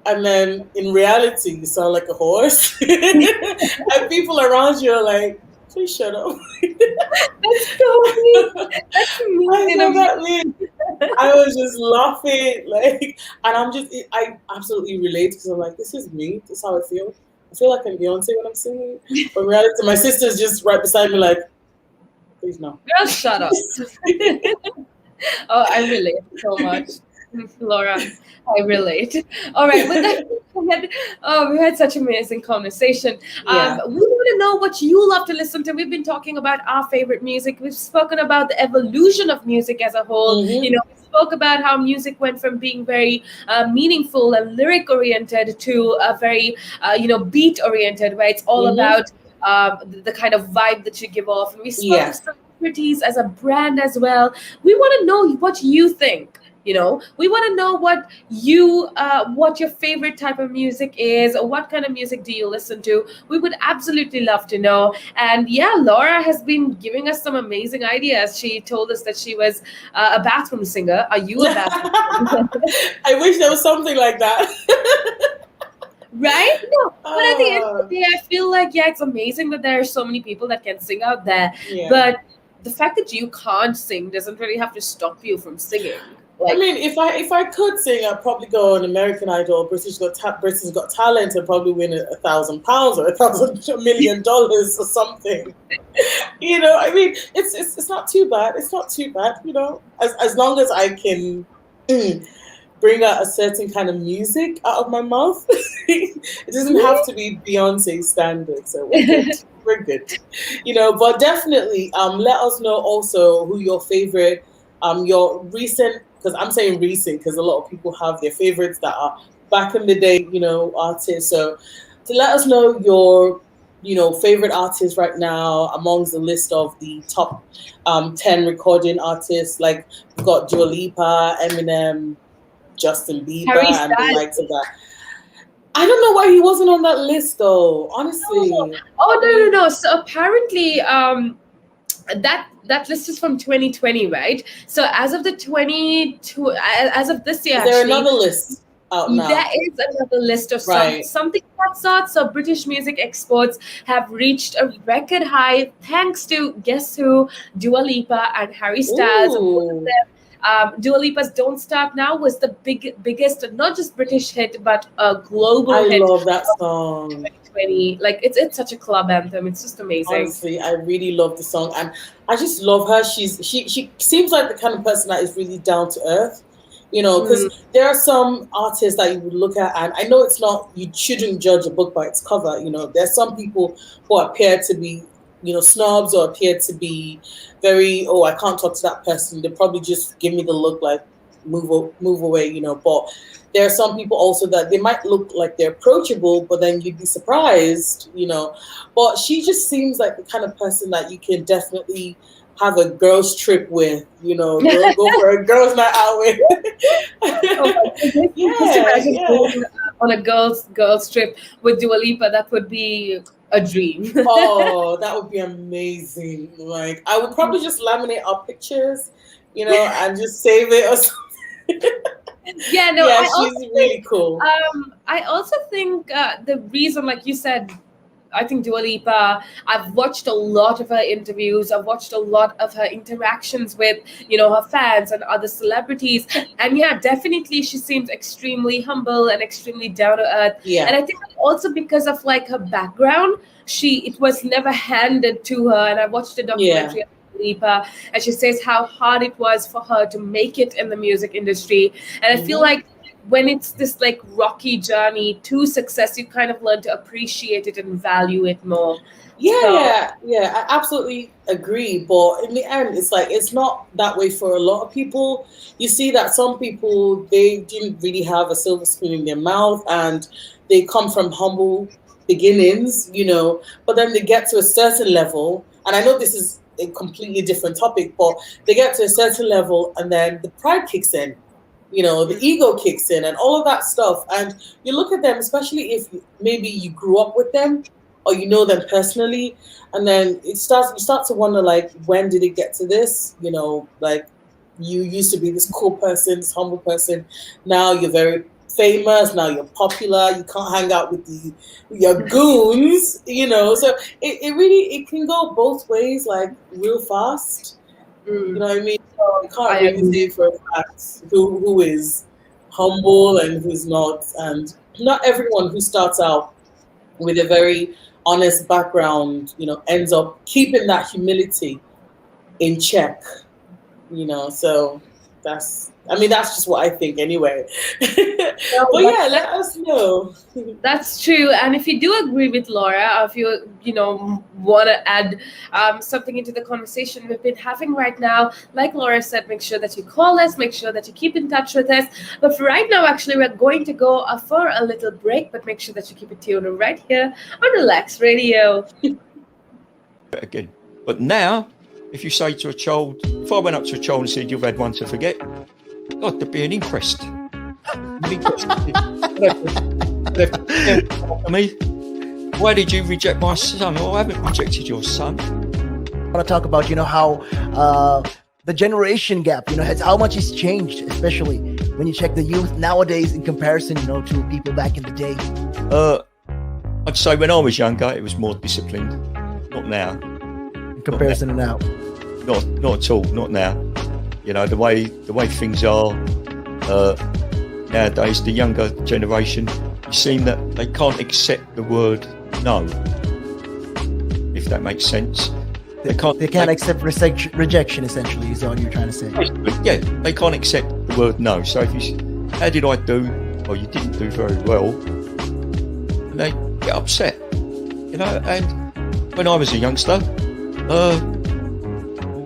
and then in reality you sound like a horse, and people around you are like, "Please shut up." That's so me. That's me I in a saw that meme. I was just laughing, like, and I absolutely relate because I'm like, this is me. This is how I feel. I feel like I'm Beyonce when I'm singing. But in reality, my sister's just right beside me, like, please no. Girl, shut up. Oh, I relate so much. Laura, I relate. All right, with that said, oh, we had such amazing conversation. Yeah. We want to know what you love to listen to. We've been talking about our favorite music. We've spoken about the evolution of music as a whole. You Mm-hmm. know, we spoke about how music went from being very meaningful and lyric oriented to a very, beat oriented, where it's all Mm-hmm. about the kind of vibe that you give off. And we spoke of Yeah. celebrities as a brand as well. We want to know what you think. We want to know what your favorite type of music is, or what kind of music do you listen to. We would absolutely love to know. And yeah, Laura has been giving us some amazing ideas. She told us that she was a bathroom singer. Are you a bathroom singer? I wish there was something like that. Right? No, but at the end of Ah, the day, I feel like, yeah, it's amazing that there are so many people that can sing out there, yeah. but the fact that you can't sing doesn't really have to stop you from singing. I Like, mean, if I could sing, I'd probably go on American Idol, British Got Talent, and probably win £1,000 or $1,000 million or something. I mean, it's not too bad. It's not too bad. As long as I can bring out a certain kind of music out of my mouth, it doesn't have to be Beyonce standard. So we're good. We're good. But definitely, let us know also who your recent, because I'm saying recent because a lot of people have their favorites that are back in the day, artists. So to let us know your, favorite artists right now amongst the list of the top 10 recording artists. Like we've got Dua Lipa, Eminem, Justin Bieber, Harry and the Styles. likes of that. I don't know why he wasn't on that list though, Oh, honestly. oh no, no, no. So apparently, that list is from 2020, right? So as of this year, Is there actually, another list out there now? is another list of Right. something of that sort. So British music exports have reached a record high thanks to guess who, Dua Lipa and Harry Styles. And both of Ooh. them, Dua Lipa's "Don't Start Now" was the biggest, not just British hit, but a global I hit love that of song. 2020. Like it's such a club anthem. It's just amazing. Honestly, I really love the song, and I just love her. She seems like the kind of person that is really down to earth. Mm. Because there are some artists that you would look at, and I know it's not, you shouldn't judge a book by its cover. There's some people who appear to be, snobs, or appear to be very, oh, I can't talk to that person. They probably just give me the look like, move away, but there are some people also that they might look like they're approachable, but then you'd be surprised, but she just seems like the kind of person that you can definitely have a girls trip with, go for a girls night out with. Just imagine going on a girls trip with Dua Lipa. That would be a dream. Oh, that would be amazing. Like, I would probably just laminate our pictures, and just save it or something. Yeah, no, yeah, she's really cool. I also think the reason, like you said, I think Dua Lipa, I've watched a lot of her interviews. I've watched a lot of her interactions with, her fans and other celebrities. And yeah, definitely she seems extremely humble and extremely down to earth. Yeah. And I think also because of like her background, it was never handed to her. And I watched a documentary of Dua Lipa, and she says how hard it was for her to make it in the music industry. And I feel like when it's this like rocky journey to success, you kind of learn to appreciate it and value it more. Yeah, I absolutely agree. But in the end, it's like, it's not that way for a lot of people. You see that some people, they didn't really have a silver spoon in their mouth, and they come from humble beginnings, but then they get to a certain level. And I know this is a completely different topic, but they get to a certain level and then the pride kicks in. The ego kicks in and all of that stuff. And you look at them, especially if maybe you grew up with them or you know them personally, and then you start to wonder, like, when did it get to this? Like, you used to be this cool person, this humble person. Now you're very famous. Now you're popular. You can't hang out with your goons, So it can go both ways, like, real fast. You know what I mean? So you can't really say for a fact who is humble and who's not. And not everyone who starts out with a very honest background, ends up keeping that humility in check. So that's just what I think anyway. But yeah, let us know. That's true. And if you do agree with Laura, or if you want to add something into the conversation we've been having right now, like Laura said, make sure that you call us, make sure that you keep in touch with us. But for right now, actually, we're going to go for a little break, but make sure that you keep it tuned right here on Relaks Radio. Again, but now, if you say to a child, if I went up to a child and said, "You've had one to forget," God, there'd be an inquest. Me, why did you reject my son? Oh, I haven't rejected your son. I want to talk about, how the generation gap, has how much it's changed, especially when you check the youth nowadays in comparison, to people back in the day. I'd say when I was younger, it was more disciplined. Not now. In comparison to now. Not at all. Not now. The way things are nowadays, the younger generation, you seem that they can't accept the word no, if that makes sense. They can't accept rejection, essentially, is all you're trying to say. Yeah, they can't accept the word no. So if you, how did I do? Or you didn't do very well, and they get upset. And when I was a youngster,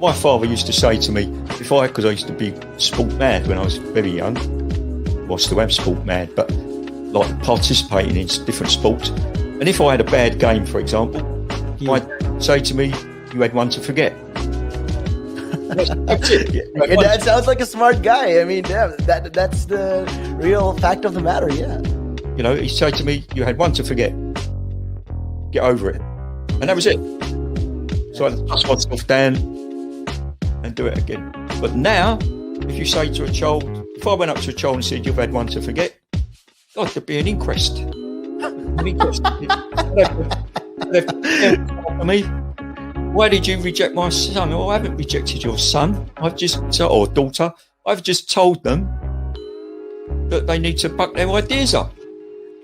my father used to say to me, because I used to be sport mad when I was very young. Well, I still am sport mad, but like participating in different sports. And if I had a bad game, for example, my dad would say to me, "You had one to forget." That's it. Your dad sounds like a smart guy. I mean, yeah, that's the real fact of the matter, yeah. He'd say to me, "You had one to forget. Get over it." And that was it. So I dust myself down and do it again. But now, if you say to a child, if I went up to a child and said, "You've had one to forget," God, there'd be an inquest. Me, why did you reject my son? Oh, I haven't rejected your son. Or daughter. I've just told them that they need to buck their ideas up.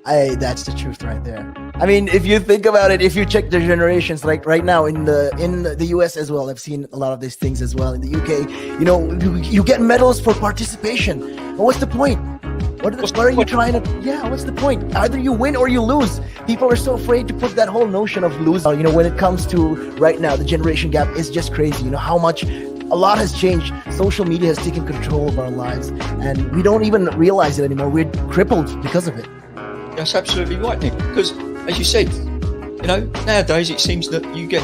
That's the truth right there. I mean, if you think about it, if you check the generations, like right now in the US as well, I've seen a lot of these things as well. In the UK, you get medals for participation. But what's the point? What are you trying to? Yeah, what's the point? Either you win or you lose. People are so afraid to put that whole notion of losing. When it comes to right now, the generation gap is just crazy. How much a lot has changed. Social media has taken control of our lives, and we don't even realize it anymore. We're crippled because of it. That's absolutely right, Nick. Because, as you said, nowadays it seems that you get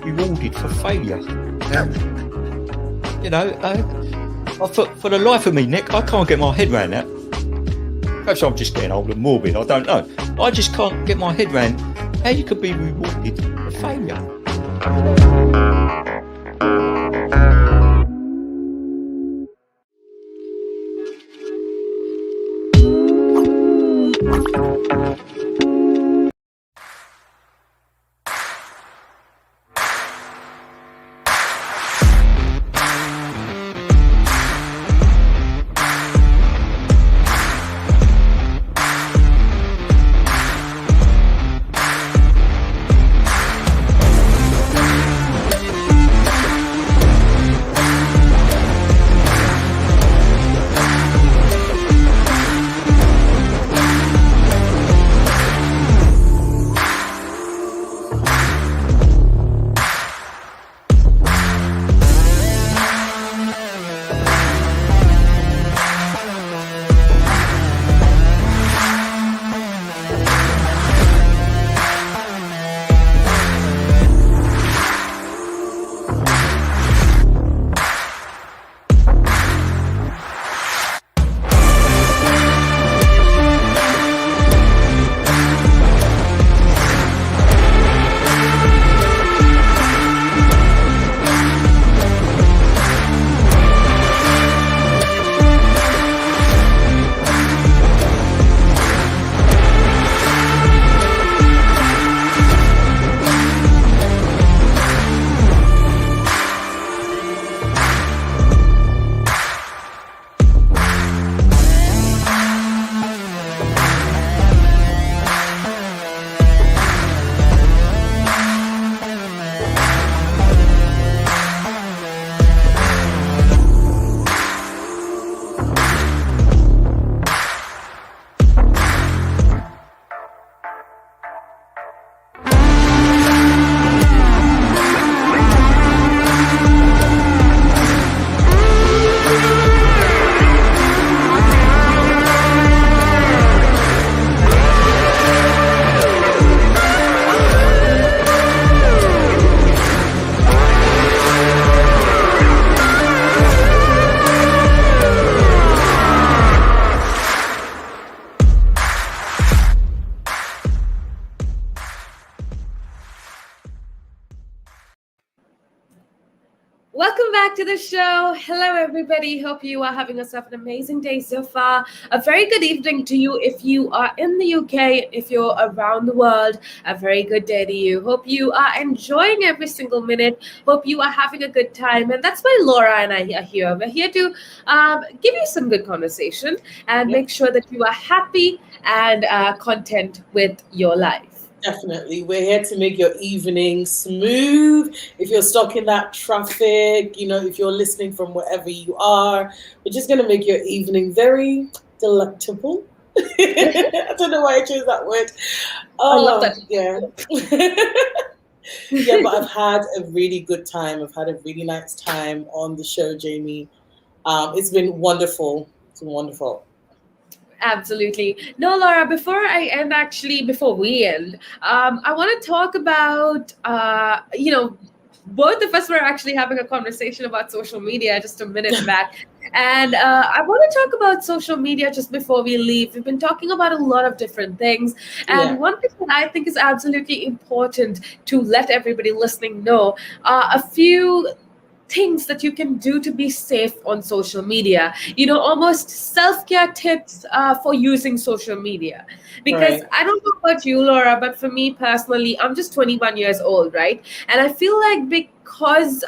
rewarded for failure. For the life of me, Nick, I can't get my head around that. Perhaps I'm just getting old and morbid. I don't know. I just can't get my head around how you could be rewarded for failure. Welcome back to the show. Hello, everybody. Hope you are having yourself an amazing day so far. A very good evening to you if you are in the UK, if you're around the world. A very good day to you. Hope you are enjoying every single minute. Hope you are having a good time. And that's why Laura and I are here. We're here to give you some good conversation and make sure that you are happy and content with your life. Definitely. We're here to make your evening smooth. If you're stuck in that traffic, if you're listening from wherever you are, we're just going to make your evening very delectable. I don't know why I chose that word. I love that. Yeah. Yeah, but I've had a really good time. I've had a really nice time on the show, Jamie. It's been wonderful. It's been wonderful. Absolutely. No, Laura, before we end, I want to talk about, both of us were actually having a conversation about social media just a minute back. And I want to talk about social media just before we leave. We've been talking about a lot of different things. And one thing that I think is absolutely important to let everybody listening know are a few things that you can do to be safe on social media, almost self-care tips for using social media. Because I don't know about you, Laura, but for me personally, I'm just 21 years old, right? And I feel like because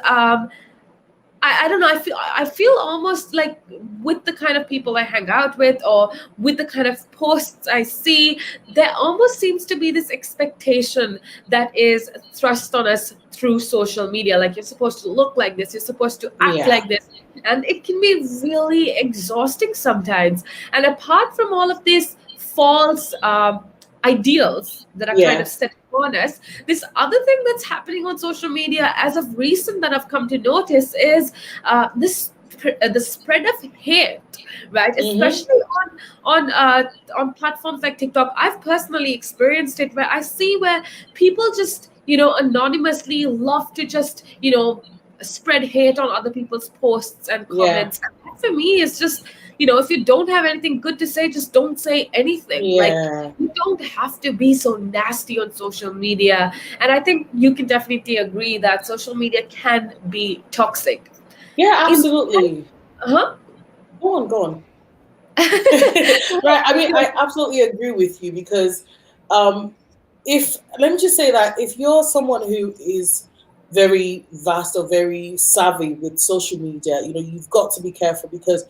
I don't know. I feel almost like with the kind of people I hang out with or with the kind of posts I see, there almost seems to be this expectation that is thrust on us through social media. Like, you're supposed to look like this, you're supposed to act like this. And it can be really exhausting sometimes. And apart from all of these false ideals that are kind of set honest, this other thing that's happening on social media as of recent that I've come to notice is the spread of hate, right? Mm-hmm. Especially on platforms like TikTok. I've personally experienced it where I see where people just anonymously love to just spread hate on other people's posts and Yeah. comments. And that for me is just if you don't have anything good to say, just don't say anything. Like, Yeah. you don't have to be so nasty on social media. And I think you can definitely agree that social media can be toxic. Yeah, In absolutely. huh? Go on, go on. Right. I mean, I absolutely agree with you because um, if let me just say that if you're someone who is very vast or very savvy with social media, you've got to be careful because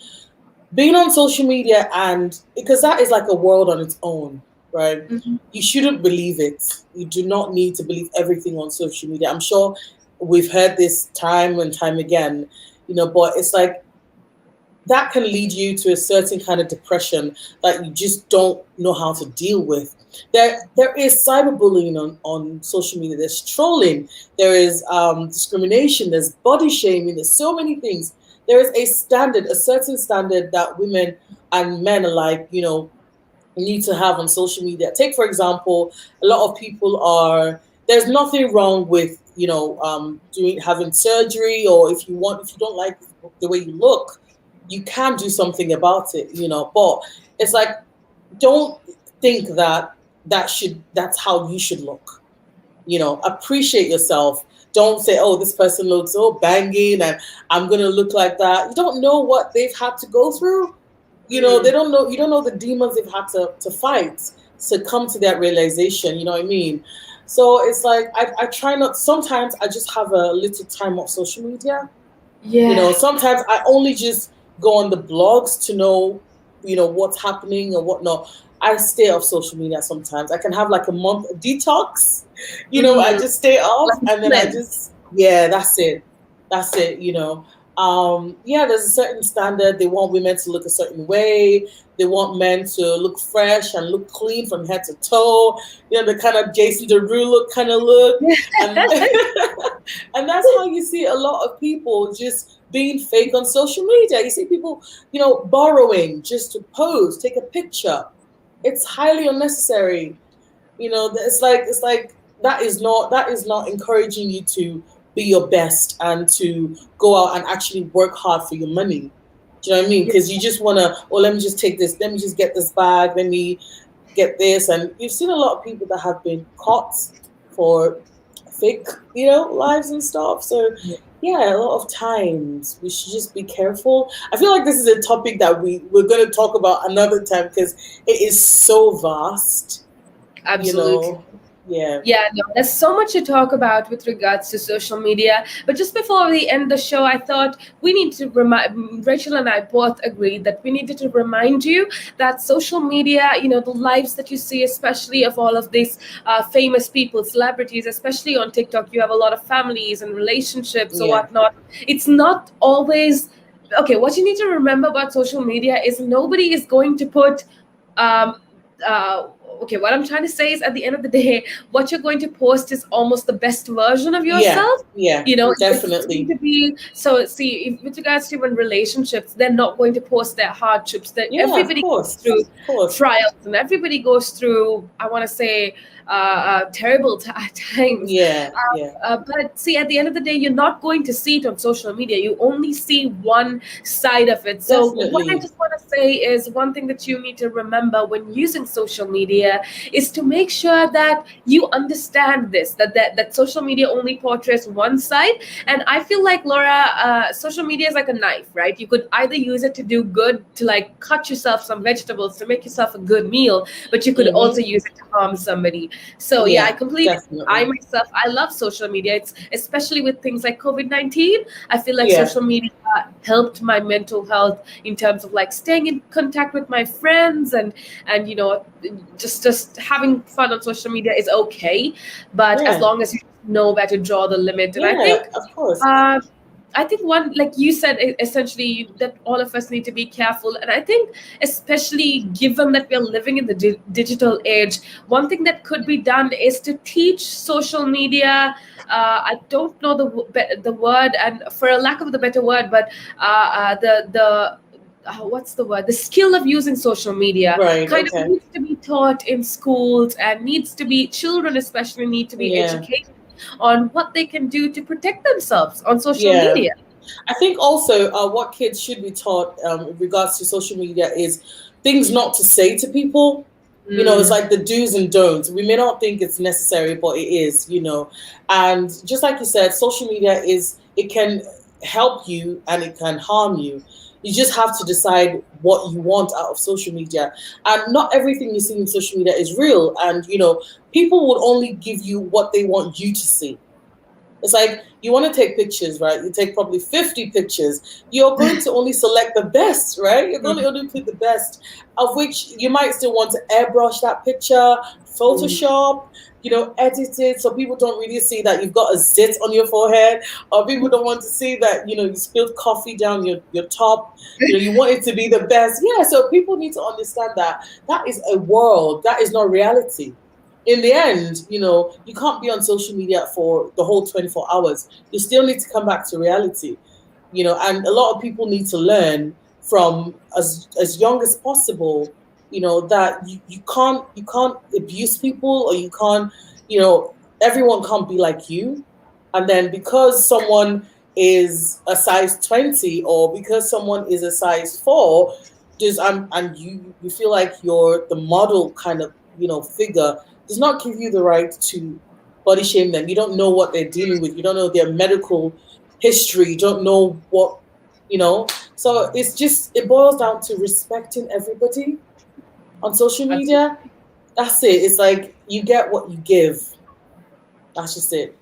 being on social media and because that is like a world on its own, right? Mhm. You shouldn't believe it. You do not need to believe everything on social media. I'm sure we've heard this time and time again, but it's like that can lead you to a certain kind of depression that you just don't know how to deal with. There is cyberbullying on social media. There's trolling. There is discrimination. There's body shaming. There's so many things. There is a standard, a certain standard that women and men alike, need to have on social media. Take for example, a lot of people are. There's nothing wrong with doing having surgery, or if you don't like the way you look, you can do something about it. But it's like don't think that that's how you should look. Appreciate yourself. Don't say, oh, this person looks so banging and I'm gonna look like that. You don't know what they've had to go through. They Mm. don't know. You don't know the demons they've had to fight to come to that realization. You know what I mean? So it's like I try not. Sometimes I just have a little time off social media. Yeah. Sometimes I only just go on the blogs to know, what's happening or whatnot. I stay off social media sometimes. I can have like a month detox. I Mm. just stay off Like and then I cleanse. just, yeah, that's it. That's it. Yeah, there's a certain standard. They want women to look a certain way. They want men to look fresh and look clean from head to toe. The kind of Jason Derulo kind of look. And and that's how you see a lot of people just being fake on social media. You see people, borrowing just to pose, take a picture. It's highly unnecessary. It's like that is not encouraging you to be your best and to go out and actually work hard for your money. Do you know what I mean? Yeah. Because you just wanna, oh, let me just take this, let me just get this bag, let me get this. And you've seen a lot of people that have been caught for fake, lives and stuff. So yeah, a lot of times we should just be careful. I feel like this is a topic that we're going to talk about another time because it is so vast, you Absolutely. know. Yeah. Yeah, no, there's so much to talk about with regards to social media. But just before we end the show, I thought we need to remind Rachel and I both agreed that we needed to remind you that social media, the lives that you see, especially of all of these famous people, celebrities, especially on TikTok, you have a lot of families and relationships or Yeah. whatnot. It's not always okay. What you need to remember about social media is nobody is going to put um, uh, okay, what I'm trying to say is at the end of the day, what you're going to post is almost the best version of Yeah. yourself. Yeah. It's going Definitely. to be so. See, with regards to in relationships, they're not going to post their hardships. That Yeah, of everybody goes course. through Of course. trials, and everybody goes through. I want to say terrible times. Yeah. Yeah. But see, at the end of the day, you're not going to see it on social media. You only see one side of it. So, what I Definitely. just want to say is one thing that you need to remember when using social media is to make sure that you understand this, that social media only portrays one side. And I feel like, Laura, social media is like a knife, right? You could either use it to do good, to like cut yourself some vegetables, to make yourself a good meal, but you could also Mm-hmm. use it to harm somebody. So yeah, I Yeah, completely. I definitely. myself, I love social media. It's especially with things like COVID-19. I feel like Yeah. social media helped my mental health in terms of like staying in contact with my friends and just having fun on social media is okay, but as Yeah. long as you know where to draw the limit. And I Yeah, think of course. uh, I think one, like you said, essentially that all of us need to be careful. And I think, especially given that we're living in the digital age, one thing that could be done is to teach social media. I don't know the word, and for a lack of the better word, but the what's the word? The skill of using social media Right. kind of Okay. needs to be taught in schools, and needs to be, children especially need to be Yeah. educated on what they can do to protect themselves on social Yeah. media. I think also what kids should be taught in regards to social media is things not to say to people. It's Mm, like the do's and don'ts. We may not think it's necessary, but it is. And just like you said, social media it can help you and it can harm you. You just have to decide what you want out of social media. And not everything you see in social media is real. And, people will only give you what they want you to see. It's like you want to take pictures, right? You take probably 50 pictures. You're going to only select the best, right? You're going to only pick the best, of which you might still want to airbrush that picture, mm, Photoshop, edit it so people don't really see that you've got a zit on your forehead, or people don't want to see that, you spilled coffee down your top. You want it to be the best. Yeah, so people need to understand that that is a world, that is not reality. In the end, you can't be on social media for the whole 24 hours. You still need to come back to reality, and a lot of people need to learn from as young as possible, that you can't abuse people, or you can't, everyone can't be like you. And then because someone is a size 20, or because someone is a size 4, just and you feel like you're the model kind of, figure, does not give you the right to body shame them. You don't know what they're dealing with. You don't know their medical history. You don't know what, So it boils down to respecting everybody on social media. That's it. It's like you get what you give. That's just it.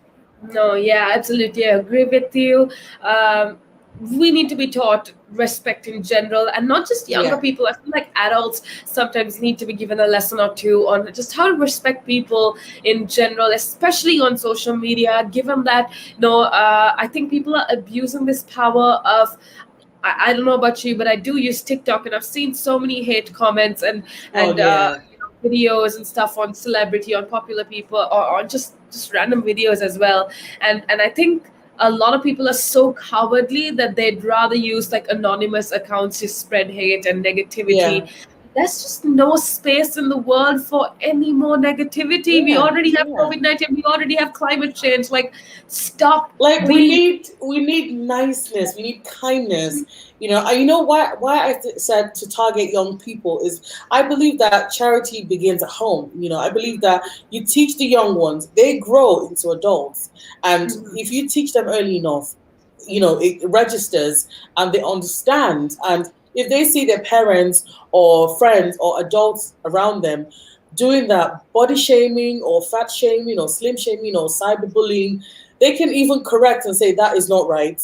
no, yeah, absolutely. I agree with you. Um, we need to be taught respect in general, and not just younger Yeah. people. I feel like adults sometimes need to be given a lesson or two on just how to respect people in general, especially on social media, given that, I think people are abusing this power of, I don't know about you, but I do use TikTok, and I've seen so many hate comments and Oh and yeah. videos and stuff on celebrity, on popular people, or on just random videos as well. And I think a lot of people are so cowardly that they'd rather use like anonymous accounts to spread hate and Yeah. negativity. There's just no space in the world for any more negativity. We Yeah. already have Yeah. COVID-19. We already have climate change. Like, stop Like we being. need we need niceness, we need kindness. And you know why said to target young people is I believe that charity begins at home. I believe that you teach the young ones, they grow into adults, and if you teach them early enough, it registers and they understand. And if they see their parents or friends or adults around them doing that body shaming or fat shaming or slim shaming or cyberbullying, they can even correct and say that is not right.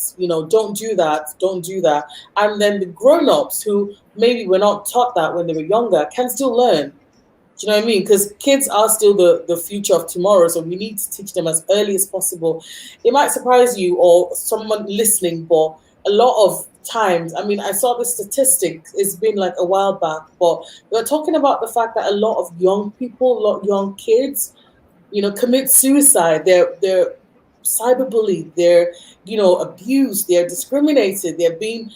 Don't do that. Don't do that. And then the grown-ups who maybe were not taught that when they were younger can still learn. Do you know what I mean? Because kids are still the future of tomorrow, so we need to teach them as early as possible. It might surprise you or someone listening, but a lot of times, I mean, I saw the statistics, it's been like a while back, but we're talking about the fact that a lot of young people, a lot of young kids, commit suicide. They're cyberbullied, they're, abused, they're discriminated, they're being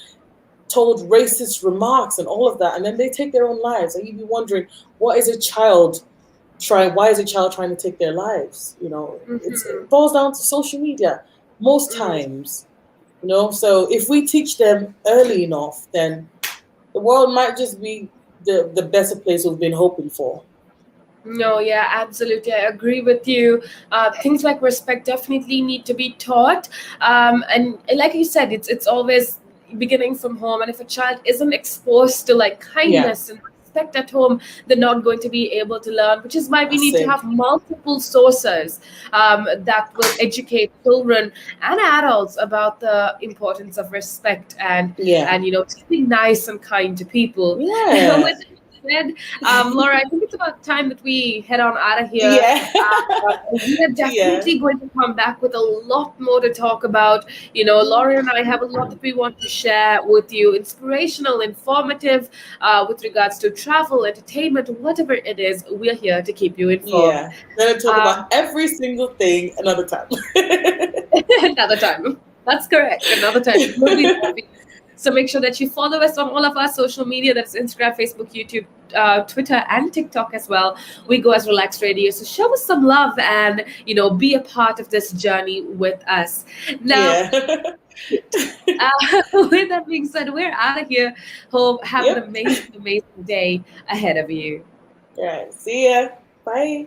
told racist remarks and all of that, and then they take their own lives. And you'd be wondering, why is a child trying to take their lives? It boils down to social media most times. So if we teach them early enough, then the world might just be the better place we've been hoping for. No, yeah, absolutely. I agree with you. Things like respect definitely need to be taught. And like you said, it's always beginning from home. And if a child isn't exposed to like Yeah, kindness and respect at home, they're not going to be able to learn. Which is why we that's need to it. have multiple sources that will educate children and adults about the importance of respect and Yeah. and to be nice and kind to people. Yeah. said. Laura, I think it's about time that we head on out of here. Yeah. We are Yeah. definitely going to come back with a lot more to talk about. Laura and I have a lot that we want to share with you, inspirational, informative, with regards to travel, entertainment, whatever it is. We're here to keep you informed. Yeah. Gonna talk Um, about every single thing another time. Another time. That's correct. Another time. We'll be there for you. So make sure that you follow us on all of our social media. That's Instagram, Facebook, YouTube, Twitter, and TikTok as well. We go as Relax Radio. So show us some love and, be a part of this journey with us. Now, Yeah. with that being said, we're out of here. Hope have an Yep. amazing, amazing day ahead of you. All right. See ya. Bye.